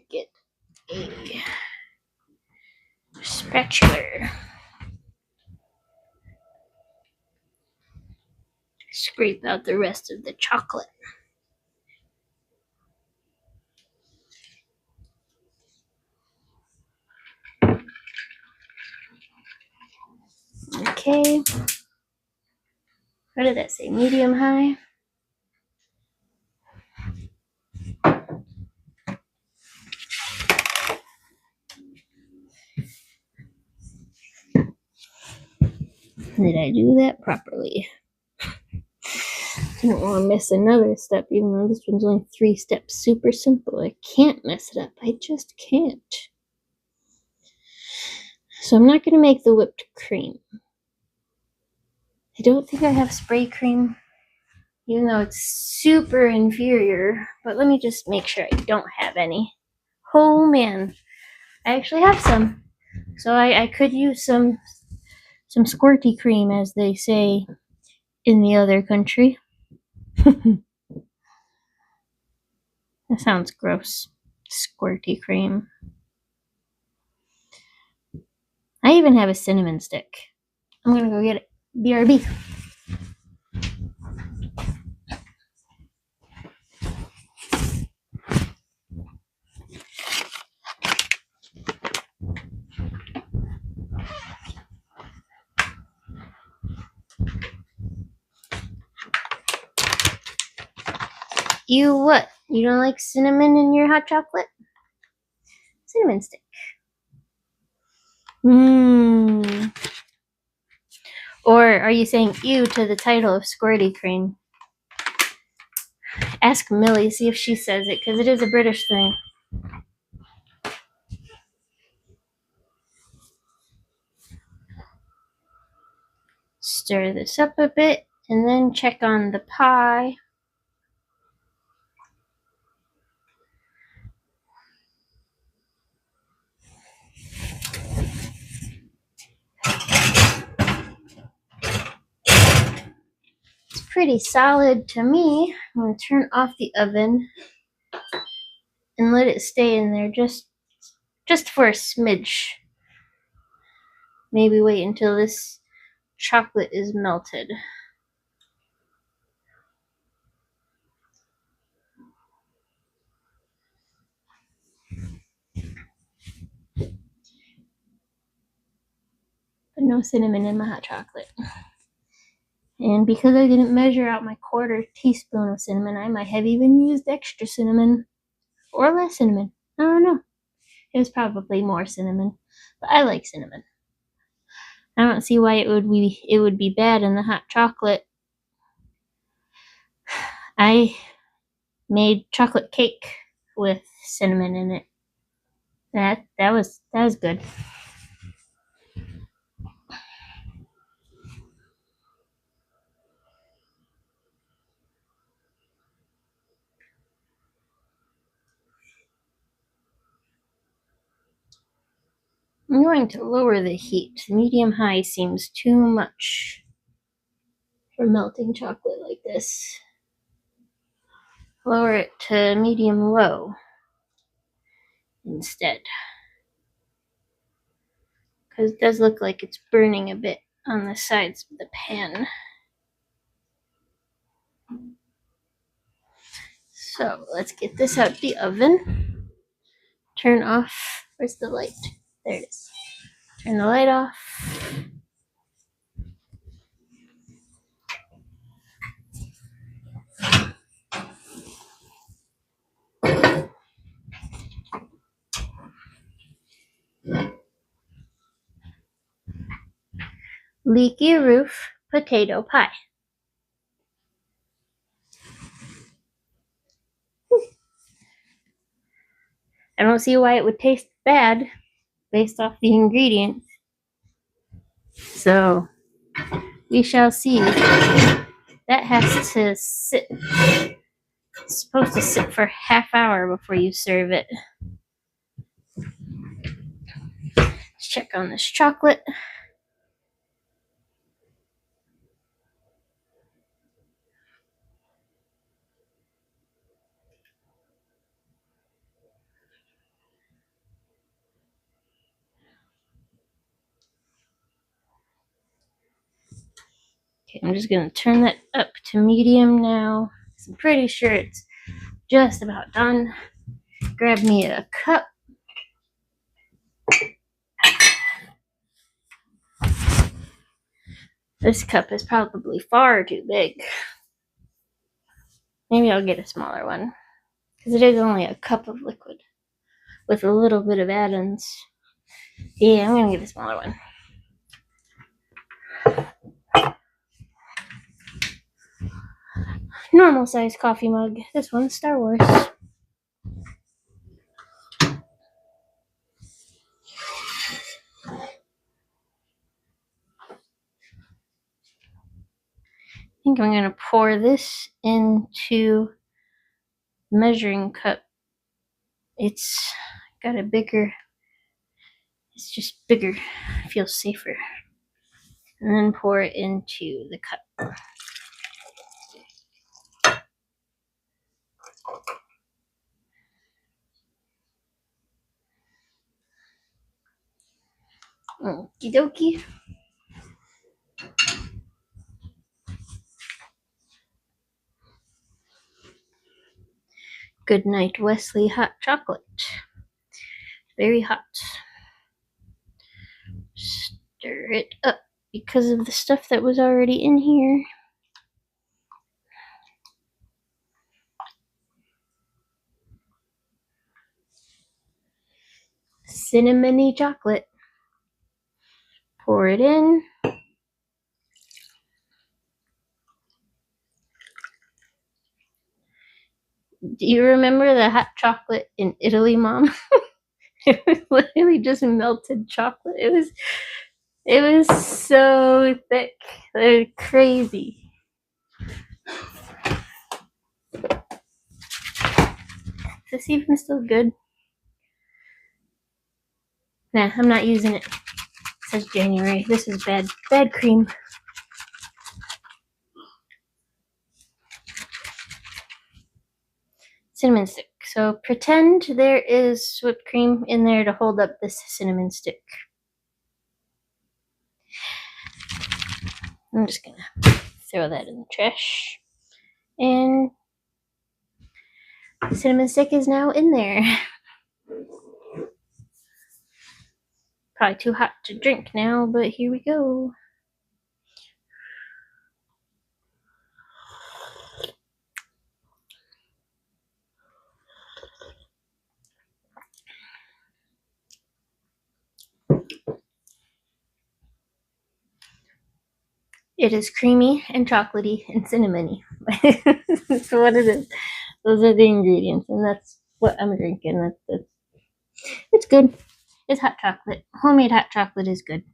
Speaker 1: Get a spatula. Scrape out the rest of the chocolate. Okay. What did that say? Medium high? Did I do that properly? I don't want to miss another step, even though this one's only 3 steps. Super simple. I can't mess it up. I just can't. So I'm not going to make the whipped cream. I don't think I have spray cream, even though it's super inferior. But let me just make sure I don't have any. Oh man, I actually have some. So I could use some squirty cream, as they say in the other country. That sounds gross. Squirty cream. I even have a cinnamon stick. I'm gonna go get it. BRB. You what? You don't like cinnamon in your hot chocolate? Cinnamon stick. Mmm. Or are you saying ew to the title of squirty cream? Ask Millie, see if she says it, because it is a British thing. Stir this up a bit, and then check on the pie. It's pretty solid to me. I'm going to turn off the oven and let it stay in there just for a smidge. Maybe wait until this chocolate is melted. but no cinnamon in my hot chocolate. And because I didn't measure out my quarter teaspoon of cinnamon, I might have even used extra cinnamon or less cinnamon. I don't know. It was probably more cinnamon, but I like cinnamon. I don't see why it would be bad in the hot chocolate. I made chocolate cake with cinnamon in it. That was good. I'm going to lower the heat. Medium high seems too much for melting chocolate like this. Lower it to medium low instead. Because it does look like it's burning a bit on the sides of the pan. So let's get this out the oven. Turn off. Where's the light? There it is. Turn the light off. Leaky roof potato pie. I don't see why it would taste bad based off the ingredients. So we shall see. That has to sit. It's supposed to sit for half hour before you serve it. Let's check on this chocolate. Okay, I'm just gonna turn that up to medium now. I'm pretty sure it's just about done. Grab me a cup. This cup is probably far too big. Maybe I'll get a smaller one because it is only a cup of liquid with a little bit of add-ins. Yeah, I'm gonna get a smaller one. Normal size coffee mug. This one's Star Wars. I think I'm gonna pour this into the measuring cup. It's got a bigger, it's just bigger. It feels safer. And then pour it into the cup. Okie dokie. Good night, Wesley hot chocolate. Very hot. Stir it up because of the stuff that was already in here. Cinnamony chocolate. Pour it in. Do you remember the hot chocolate in Italy, Mom? It was literally just melted chocolate. It was so thick. It was crazy. Is this even still good? Nah, I'm not using it. It says January. This is bad cream. Cinnamon stick. So pretend there is whipped cream in there to hold up this cinnamon stick. I'm just gonna throw that in the trash. And the cinnamon stick is now in there. Probably too hot to drink now, but here we go. It is creamy and chocolatey and cinnamony. That's what it is. Those are the ingredients, and that's what I'm drinking. It's good. It's hot chocolate. Homemade hot chocolate is good.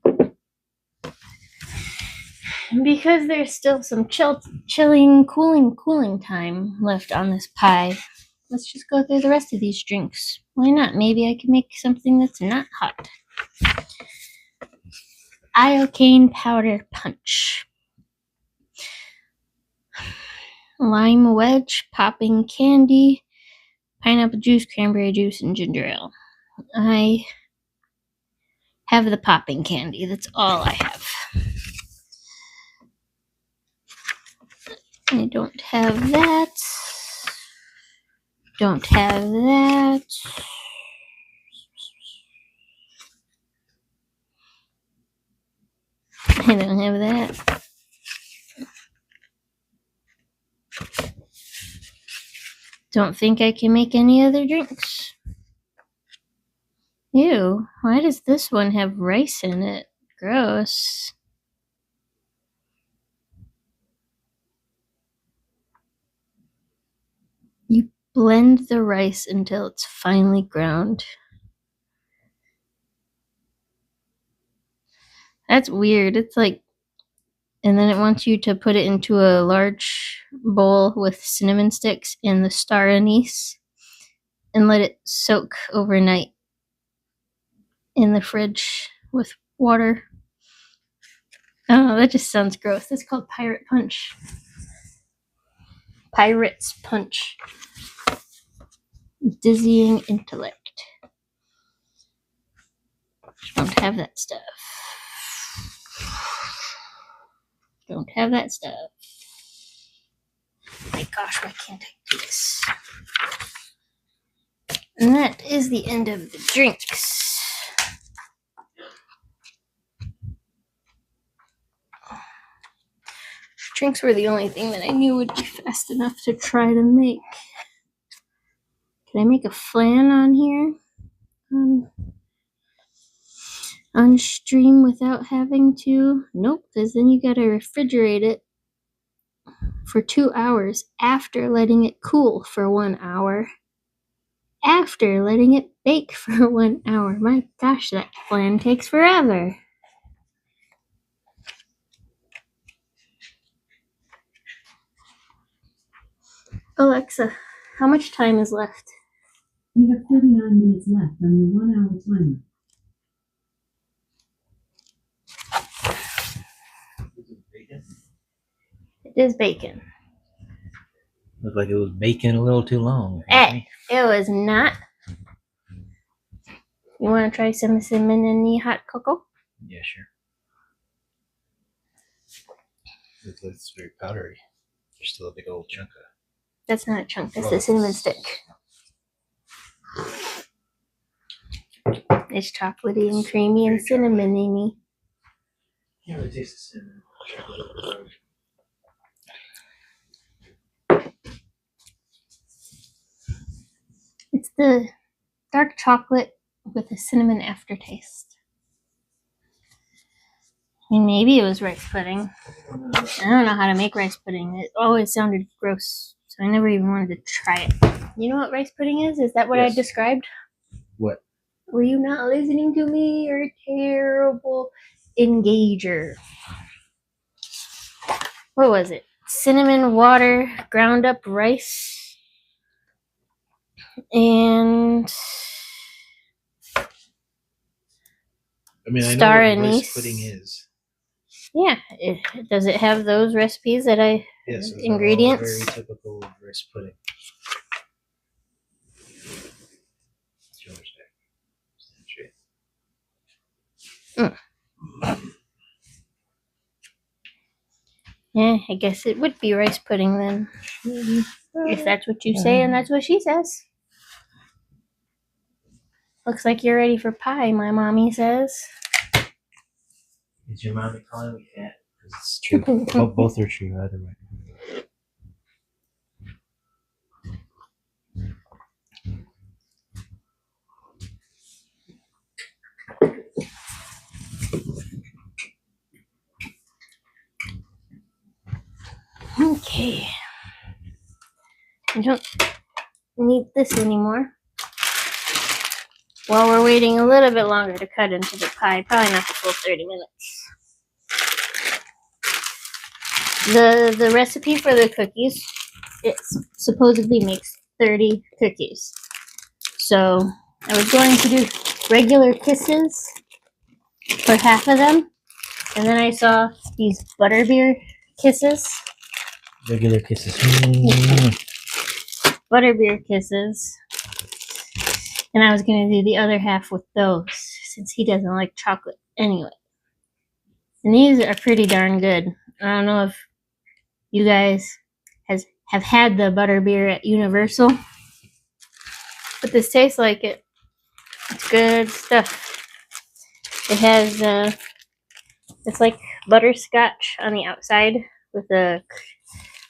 Speaker 1: Because there's still some chilling, cooling time left on this pie, let's just go through the rest of these drinks. Why not? Maybe I can make something that's not hot. Iocane powder punch. Lime wedge, popping candy, pineapple juice, cranberry juice, and ginger ale. I have the popping candy. That's all I have. I don't have that. Don't have that. I don't have that. Don't think I can make any other drinks. Ew, why does this one have rice in it? Gross. You blend the rice until it's finely ground. That's weird. It's like, and then it wants you to put it into a large bowl with cinnamon sticks and the star anise and let it soak overnight in the fridge with water. Oh, that just sounds gross. It's called Pirate Punch. Pirate's Punch. Dizzying intellect. Don't have that stuff. Don't have that stuff. My gosh, why can't I do this? And that is the end of the drinks. Drinks were the only thing that I knew would be fast enough to try to make. Can I make a flan on here? On stream without having to? Nope, because then you gotta refrigerate it for 2 hours after letting it cool for 1 hour. After letting it bake for 1 hour. My gosh, that flan takes forever. Alexa, how much time is left?
Speaker 2: You have 39 minutes left on your 1 hour timer.
Speaker 1: It is bacon.
Speaker 3: Looked like it was baking a little too long.
Speaker 1: It was not. You want to try some cinnamon in the hot cocoa?
Speaker 3: Yeah, sure. It's very powdery. There's still a big old chunk of.
Speaker 1: That's not a chunk. That's a cinnamon stick. It's chocolatey and creamy and cinnamony.
Speaker 3: Yeah, it tastes the cinnamon.
Speaker 1: It's the dark chocolate with a cinnamon aftertaste. I mean, maybe it was rice pudding. I don't know how to make rice pudding. It always sounded gross, so I never even wanted to try it. You know what rice pudding is? Is that what
Speaker 3: Yes.
Speaker 1: I described?
Speaker 3: What?
Speaker 1: Were you not listening to me? You're a terrible engager. What was it? Cinnamon water, ground up rice, and
Speaker 3: I mean, I
Speaker 1: star
Speaker 3: know what
Speaker 1: anise.
Speaker 3: rice pudding is.
Speaker 1: Yeah, does it have those recipes that I
Speaker 3: Yes, those are all
Speaker 1: ingredients?
Speaker 3: very typical rice pudding. It's yours, Jack.
Speaker 1: Yeah, I guess it would be rice pudding then. If that's what you say and that's what she says. Looks like you're ready for pie, my mommy says.
Speaker 3: Is your mommy calling me fat? Because it's true. Both are true either way.
Speaker 1: Okay. I don't need this anymore. Well, we're waiting a little bit longer to cut into the pie. Probably not the full 30 minutes. The recipe for the cookies, it supposedly makes 30 cookies. So I was going to do regular kisses for half of them. And then I saw these butterbeer kisses.
Speaker 3: Regular kisses.
Speaker 1: Butterbeer kisses. And I was going to do the other half with those, since he doesn't like chocolate anyway. And these are pretty darn good. I don't know if you guys have had the butterbeer at Universal, but this tastes like it. It's good stuff. It has, it's like butterscotch on the outside with a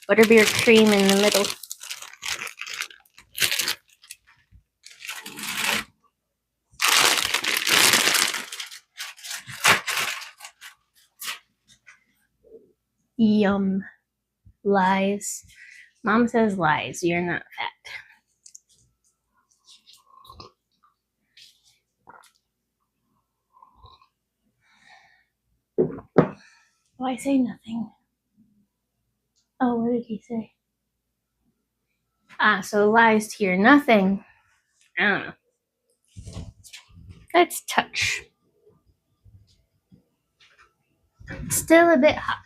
Speaker 1: butterbeer cream in the middle. Yum. Lies. Mom says lies. You're not fat. Oh, I say nothing. Oh, what did he say? So lies to your nothing. I don't know. Let's touch. It's still a bit hot.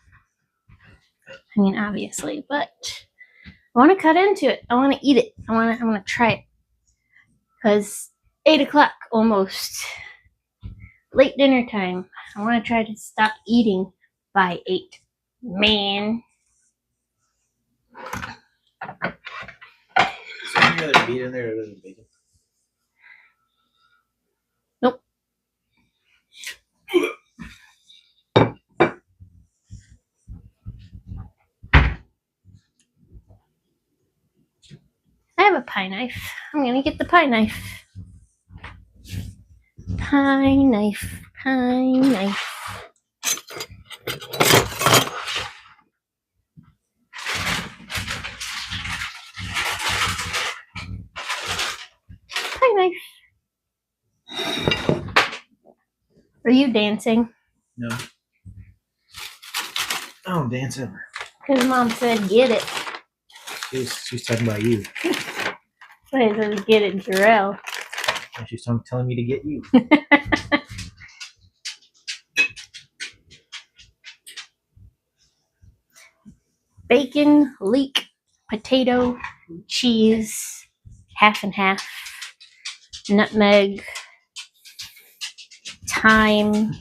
Speaker 1: I mean, obviously, but I want to cut into it. I want to eat it. I want to try it. Because 8 o'clock almost. Late dinner time. I want to try to stop eating by 8. Man.
Speaker 3: Is there any other meat in there other than bacon?
Speaker 1: Nope. I have a pie knife. I'm going to get the pie knife. Pie knife. Pie knife. Pie knife. Are you dancing?
Speaker 3: No. I don't dance ever.
Speaker 1: Because Mom said get it.
Speaker 3: She's talking about you.
Speaker 1: But it says get it, Jarrell.
Speaker 3: And she's telling me to get you.
Speaker 1: Bacon, leek, potato, cheese, half and half, nutmeg, thyme,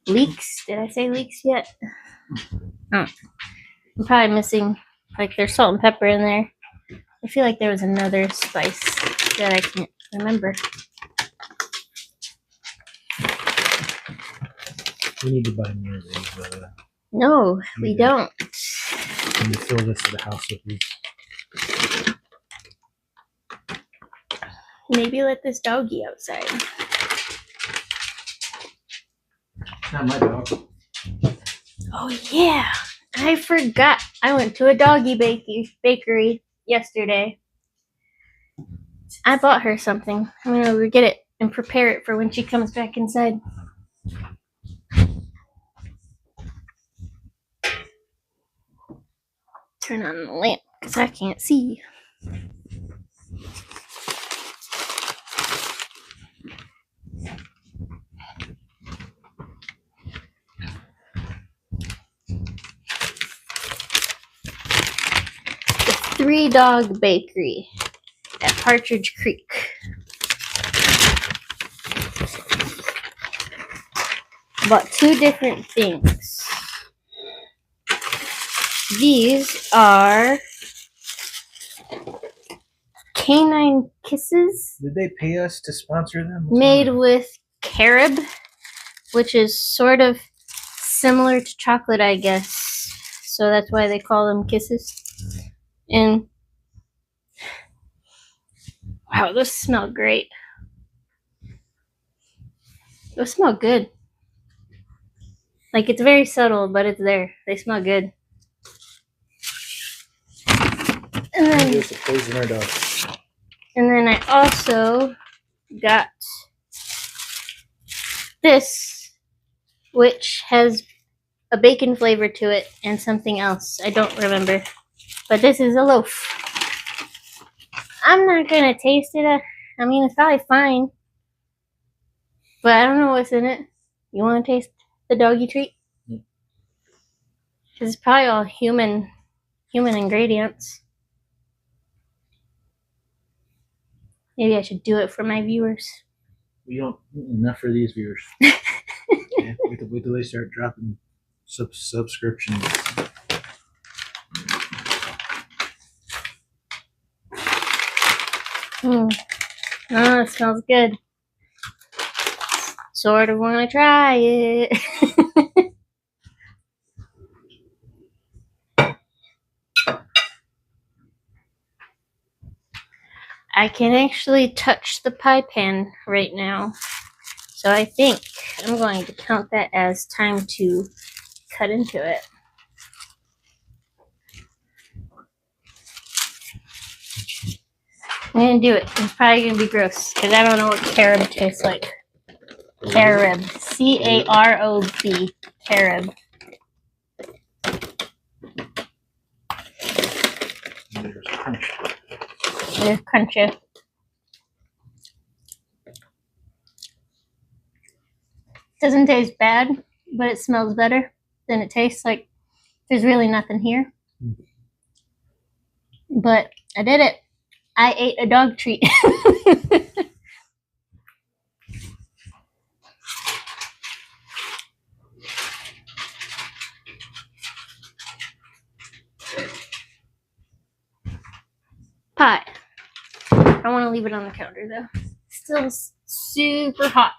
Speaker 1: leeks. Did I say leeks yet? Oh. I'm probably missing, like, there's salt and pepper in there. I feel like there was another spice that I can't remember.
Speaker 3: We need to buy more of these.
Speaker 1: No, we don't.
Speaker 3: Can you fill this to the house with these?
Speaker 1: Maybe let this doggy outside.
Speaker 3: Not my dog.
Speaker 1: Oh, yeah. I forgot. I went to a doggy bakery yesterday. I bought her something. I'm going to go get it and prepare it for when she comes back inside. Turn on the lamp because I can't see. The Three Dog Bakery at Partridge Creek. Bought 2 different things. These are Canine Kisses
Speaker 3: Did they pay us to sponsor them? What's
Speaker 1: made
Speaker 3: going on?
Speaker 1: with carob, which is sort of similar to chocolate, I guess. So that's why they call them kisses. And wow, those smell great. Those smell good. Like, it's very subtle, but it's there. They smell good. And then,
Speaker 3: Use to poison our dog.
Speaker 1: and then I also got this, which has a bacon flavor to it and something else. I don't remember. But this is a loaf. I'm not gonna taste it. I mean, it's probably fine. But I don't know what's in it. You want to taste the doggy treat?
Speaker 3: Mm.
Speaker 1: It's probably all human ingredients. Maybe I should do it for my viewers.
Speaker 3: We don't enough for these viewers. Yeah, wait till they start dropping subscriptions.
Speaker 1: Oh, it smells good. Sort of want to try it. I can actually touch the pie pan right now. So I think I'm going to count that as time to cut into it. I'm going to do it. It's probably going to be gross because I don't know what carob tastes like. Carob. C-A-R-O-B. Carob.
Speaker 3: There's crunch.
Speaker 1: It's crunchy. Doesn't taste bad, but it smells better than it tastes. Like there's really nothing here. But I did it. I ate a dog treat. Pie. I want to leave it on the counter though. Still super hot.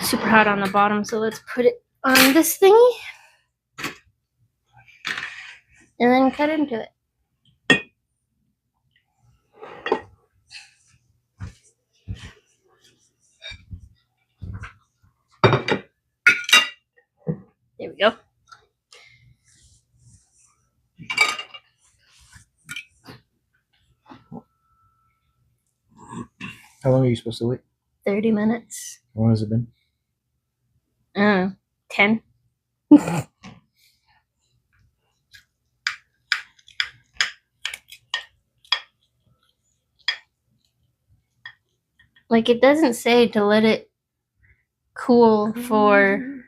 Speaker 1: Super hot on the bottom, so let's put it on this thingy. And then cut into it. There we go.
Speaker 3: How long are you supposed to wait?
Speaker 1: 30 minutes.
Speaker 3: How long has it been?
Speaker 1: 10. Like, it doesn't say to let it cool for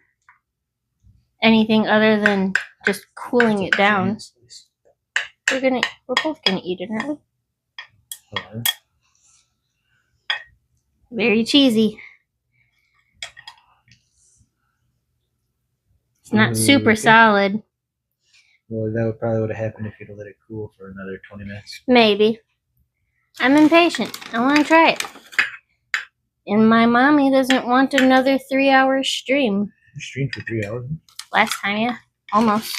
Speaker 1: anything other than just cooling it down. We're both gonna eat it, aren't we? Very cheesy. It's not super solid.
Speaker 3: Well, that would probably have happened if you'd have let it cool for another 20 minutes.
Speaker 1: Maybe. I'm impatient. I want to try it. And my mommy doesn't want another 3-hour stream.
Speaker 3: You streamed for 3 hours.
Speaker 1: Last time, yeah. Almost.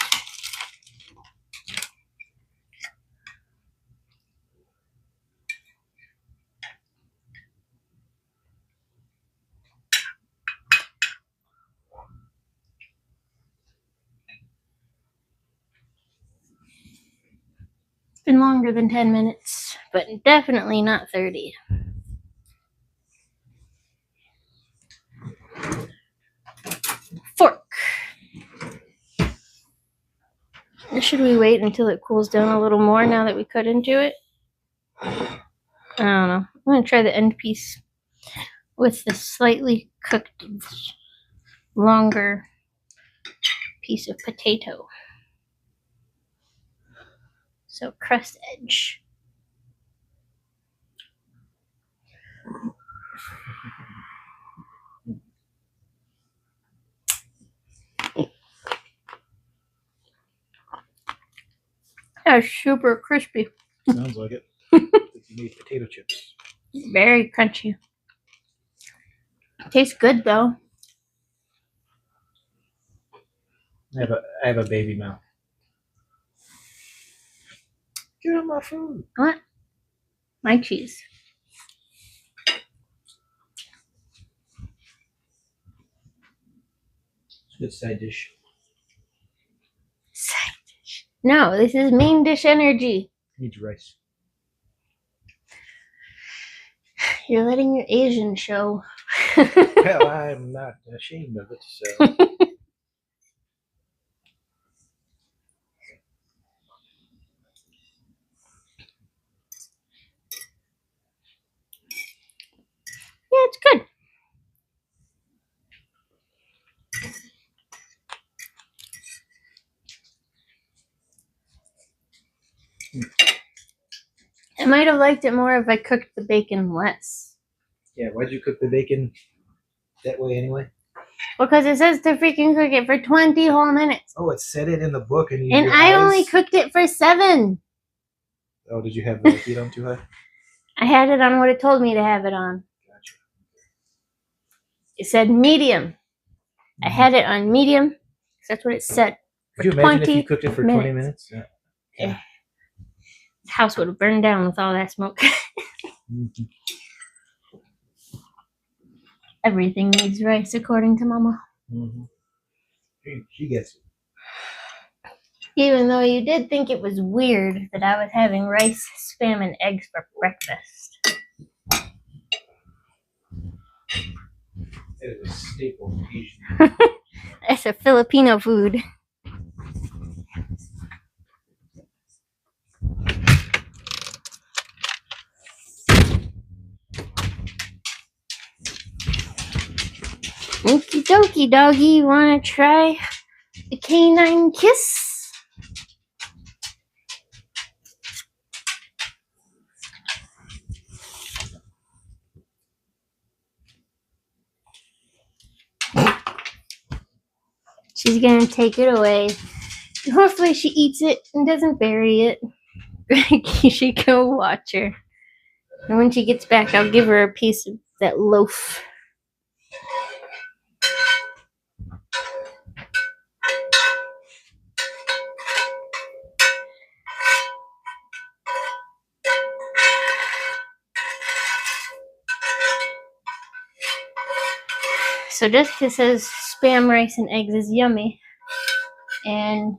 Speaker 1: Been longer than 10 minutes, but definitely not 30. Fork. Should we wait until it cools down a little more now that we cut into it? I don't know. I'm going to try the end piece with the slightly cooked, longer piece of potato. So crust edge. That's super crispy.
Speaker 3: Sounds like it. Like you made potato chips.
Speaker 1: Very crunchy. Tastes good though.
Speaker 3: I have a baby mouth. Get on my food.
Speaker 1: What? My cheese.
Speaker 3: It's a good side dish.
Speaker 1: Side dish. No, this is main dish energy.
Speaker 3: Needs rice.
Speaker 1: You're letting your Asian show.
Speaker 3: Well, I'm not ashamed of it, so.
Speaker 1: Yeah, it's good. I might have liked it more if I cooked the bacon less.
Speaker 3: Yeah, why'd you cook the bacon that way anyway?
Speaker 1: Because it says to freaking cook it for 20 whole minutes.
Speaker 3: Oh, it said it in the book, and
Speaker 1: And I only cooked it for 7.
Speaker 3: Oh, did you have the heat on too high?
Speaker 1: I had it on what it told me to have it on.
Speaker 3: Gotcha.
Speaker 1: It said medium. I had it on medium. That's what it said.
Speaker 3: Could you imagine if you cooked it for 20 minutes? Yeah.
Speaker 1: The house would have burned down with all that smoke.
Speaker 3: Mm-hmm.
Speaker 1: Everything needs rice, according to Mama.
Speaker 3: Mm-hmm. She gets it.
Speaker 1: Even though you did think it was weird that I was having rice, spam, and eggs for breakfast.
Speaker 3: It is a staple Asian.
Speaker 1: That's a Filipino food. Okie dokie, doggy. You want to try the canine kiss? She's going to take it away. Hopefully she eats it and doesn't bury it. You should go watch her. And when she gets back, I'll give her a piece of that loaf. So Jessica says spam, rice, and eggs is yummy. And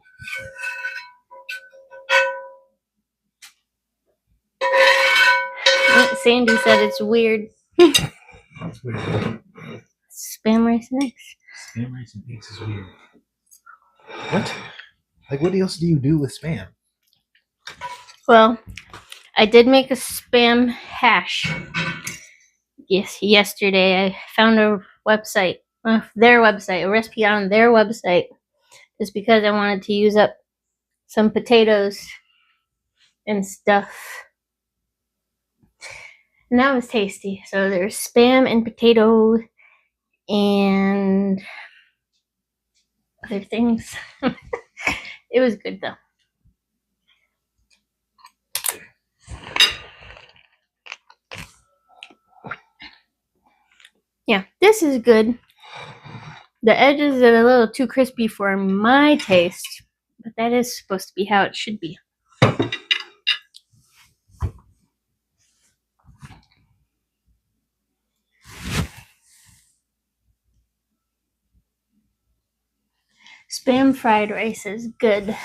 Speaker 1: Sandy said it's weird.
Speaker 3: That's weird.
Speaker 1: Spam, rice, and eggs.
Speaker 3: Spam, rice, and eggs is weird. What? Like, what else do you do with spam?
Speaker 1: Well, I did make a spam hash. Yes, yesterday I found a website, their website, a recipe on their website, just because I wanted to use up some potatoes and stuff. And that was tasty. So there's spam and potato and other things. It was good though. Yeah, this is good. The edges are a little too crispy for my taste, but that is supposed to be how it should be. Spam fried rice is good.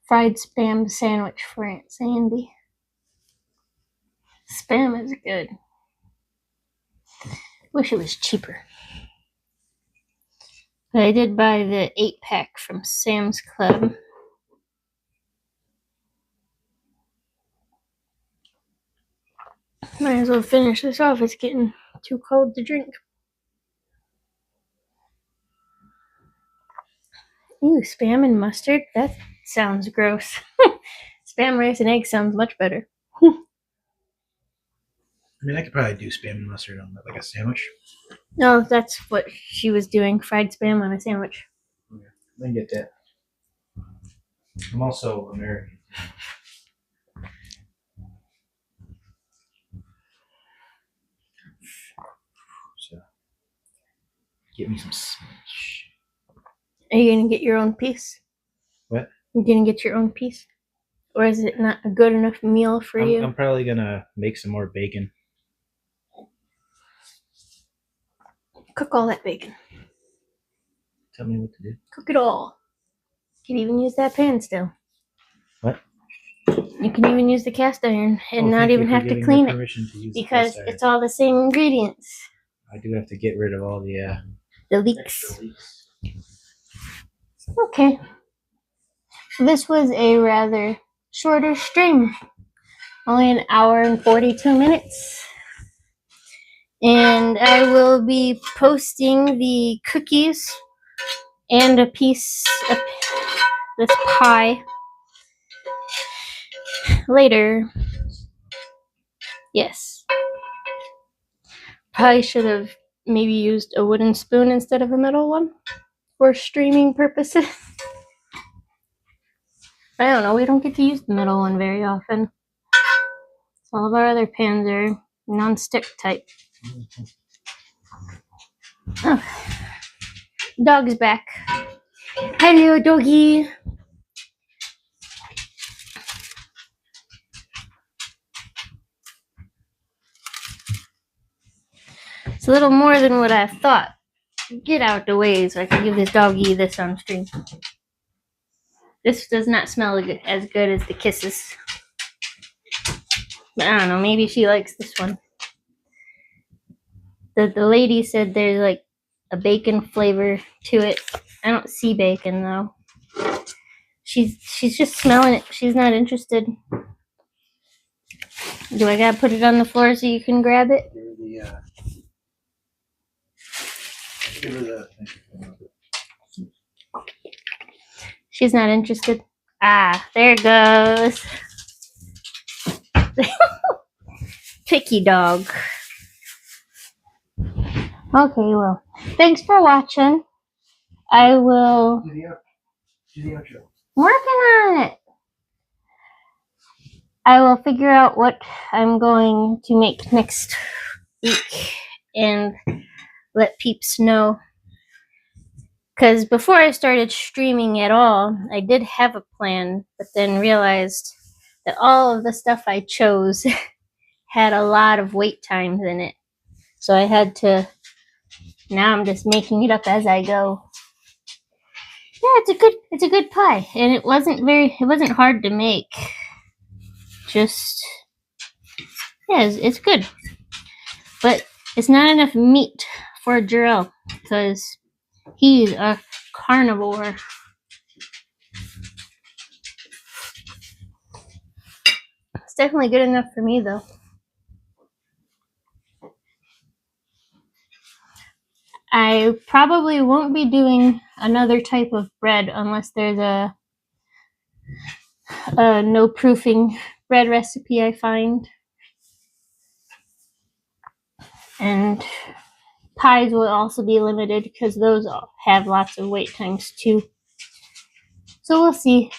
Speaker 1: Fried spam sandwich for Aunt Sandy. Spam is good. Wish it was cheaper. But I did buy the 8-pack from Sam's Club. Might as well finish this off. It's getting too cold to drink. Ew, spam and mustard? That sounds gross. Spam, rice, and eggs sounds much better.
Speaker 3: I mean, I could probably do spam and mustard on like a sandwich.
Speaker 1: No, that's what she was doing. Fried spam on a sandwich.
Speaker 3: Okay, I can get that. I'm also American. Get me some.
Speaker 1: Are you gonna get your own piece?
Speaker 3: What?
Speaker 1: You're gonna get your own piece, or is it not a good enough meal for you?
Speaker 3: I'm probably gonna make some more bacon.
Speaker 1: Cook all that bacon.
Speaker 3: Tell me what to do.
Speaker 1: Cook it all. You can even use that pan still.
Speaker 3: What?
Speaker 1: You can even use the cast iron and not
Speaker 3: thank you
Speaker 1: even
Speaker 3: for
Speaker 1: have to
Speaker 3: giving me
Speaker 1: clean it
Speaker 3: permission to use the
Speaker 1: because
Speaker 3: cast iron.
Speaker 1: it's all the same ingredients.
Speaker 3: I do have to get rid of all the
Speaker 1: leaks.
Speaker 3: extra leaks.
Speaker 1: Okay. This was a rather shorter stream. Only an hour and 42 minutes. And I will be posting the cookies and a piece of this pie later. Yes. Probably should have maybe used a wooden spoon instead of a metal one for streaming purposes. I don't know, we don't get to use the metal one very often. All of our other pans are non-stick type. Oh. Dog's back. Hello, doggy. It's a little more than what I thought. Get out the way so I can give this doggy this on stream. This does not smell as good as the kisses. But I don't know, maybe she likes this one. The lady said there's like a bacon flavor to it. I don't see bacon though. She's just smelling it. She's not interested. Do I gotta put it on the floor so you can grab it?
Speaker 3: Give her the.
Speaker 1: She's not interested. Ah, there it goes. Picky dog. Okay, well, thanks for watching. I will. Working on it. I will figure out what I'm going to make next week and let peeps know. Because before I started streaming at all, I did have a plan, but then realized that all of the stuff I chose had a lot of wait times in it. So I had to, now I'm just making it up as I go. Yeah, it's a good pie. And it wasn't hard to make. Just, yeah, it's good. But it's not enough meat for Jarrell, because he's a carnivore. It's definitely good enough for me, though. I probably won't be doing another type of bread unless there's a no proofing bread recipe I find. And pies will also be limited because those have lots of wait times too. So we'll see.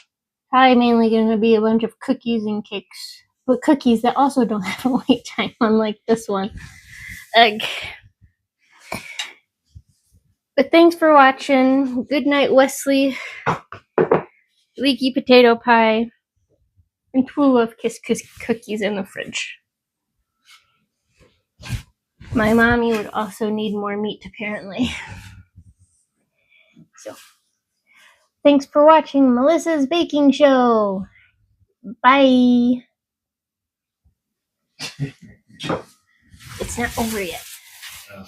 Speaker 1: Probably mainly going to be a bunch of cookies and cakes. But cookies that also don't have a wait time, unlike this one. But thanks for watching. Good night, Wesley. Leaky potato pie. And 2 of Kiss Kiss cookies in the fridge. My mommy would also need more meat, apparently. So, thanks for watching Melissa's Baking Show. Bye. It's not over yet.
Speaker 3: Oh.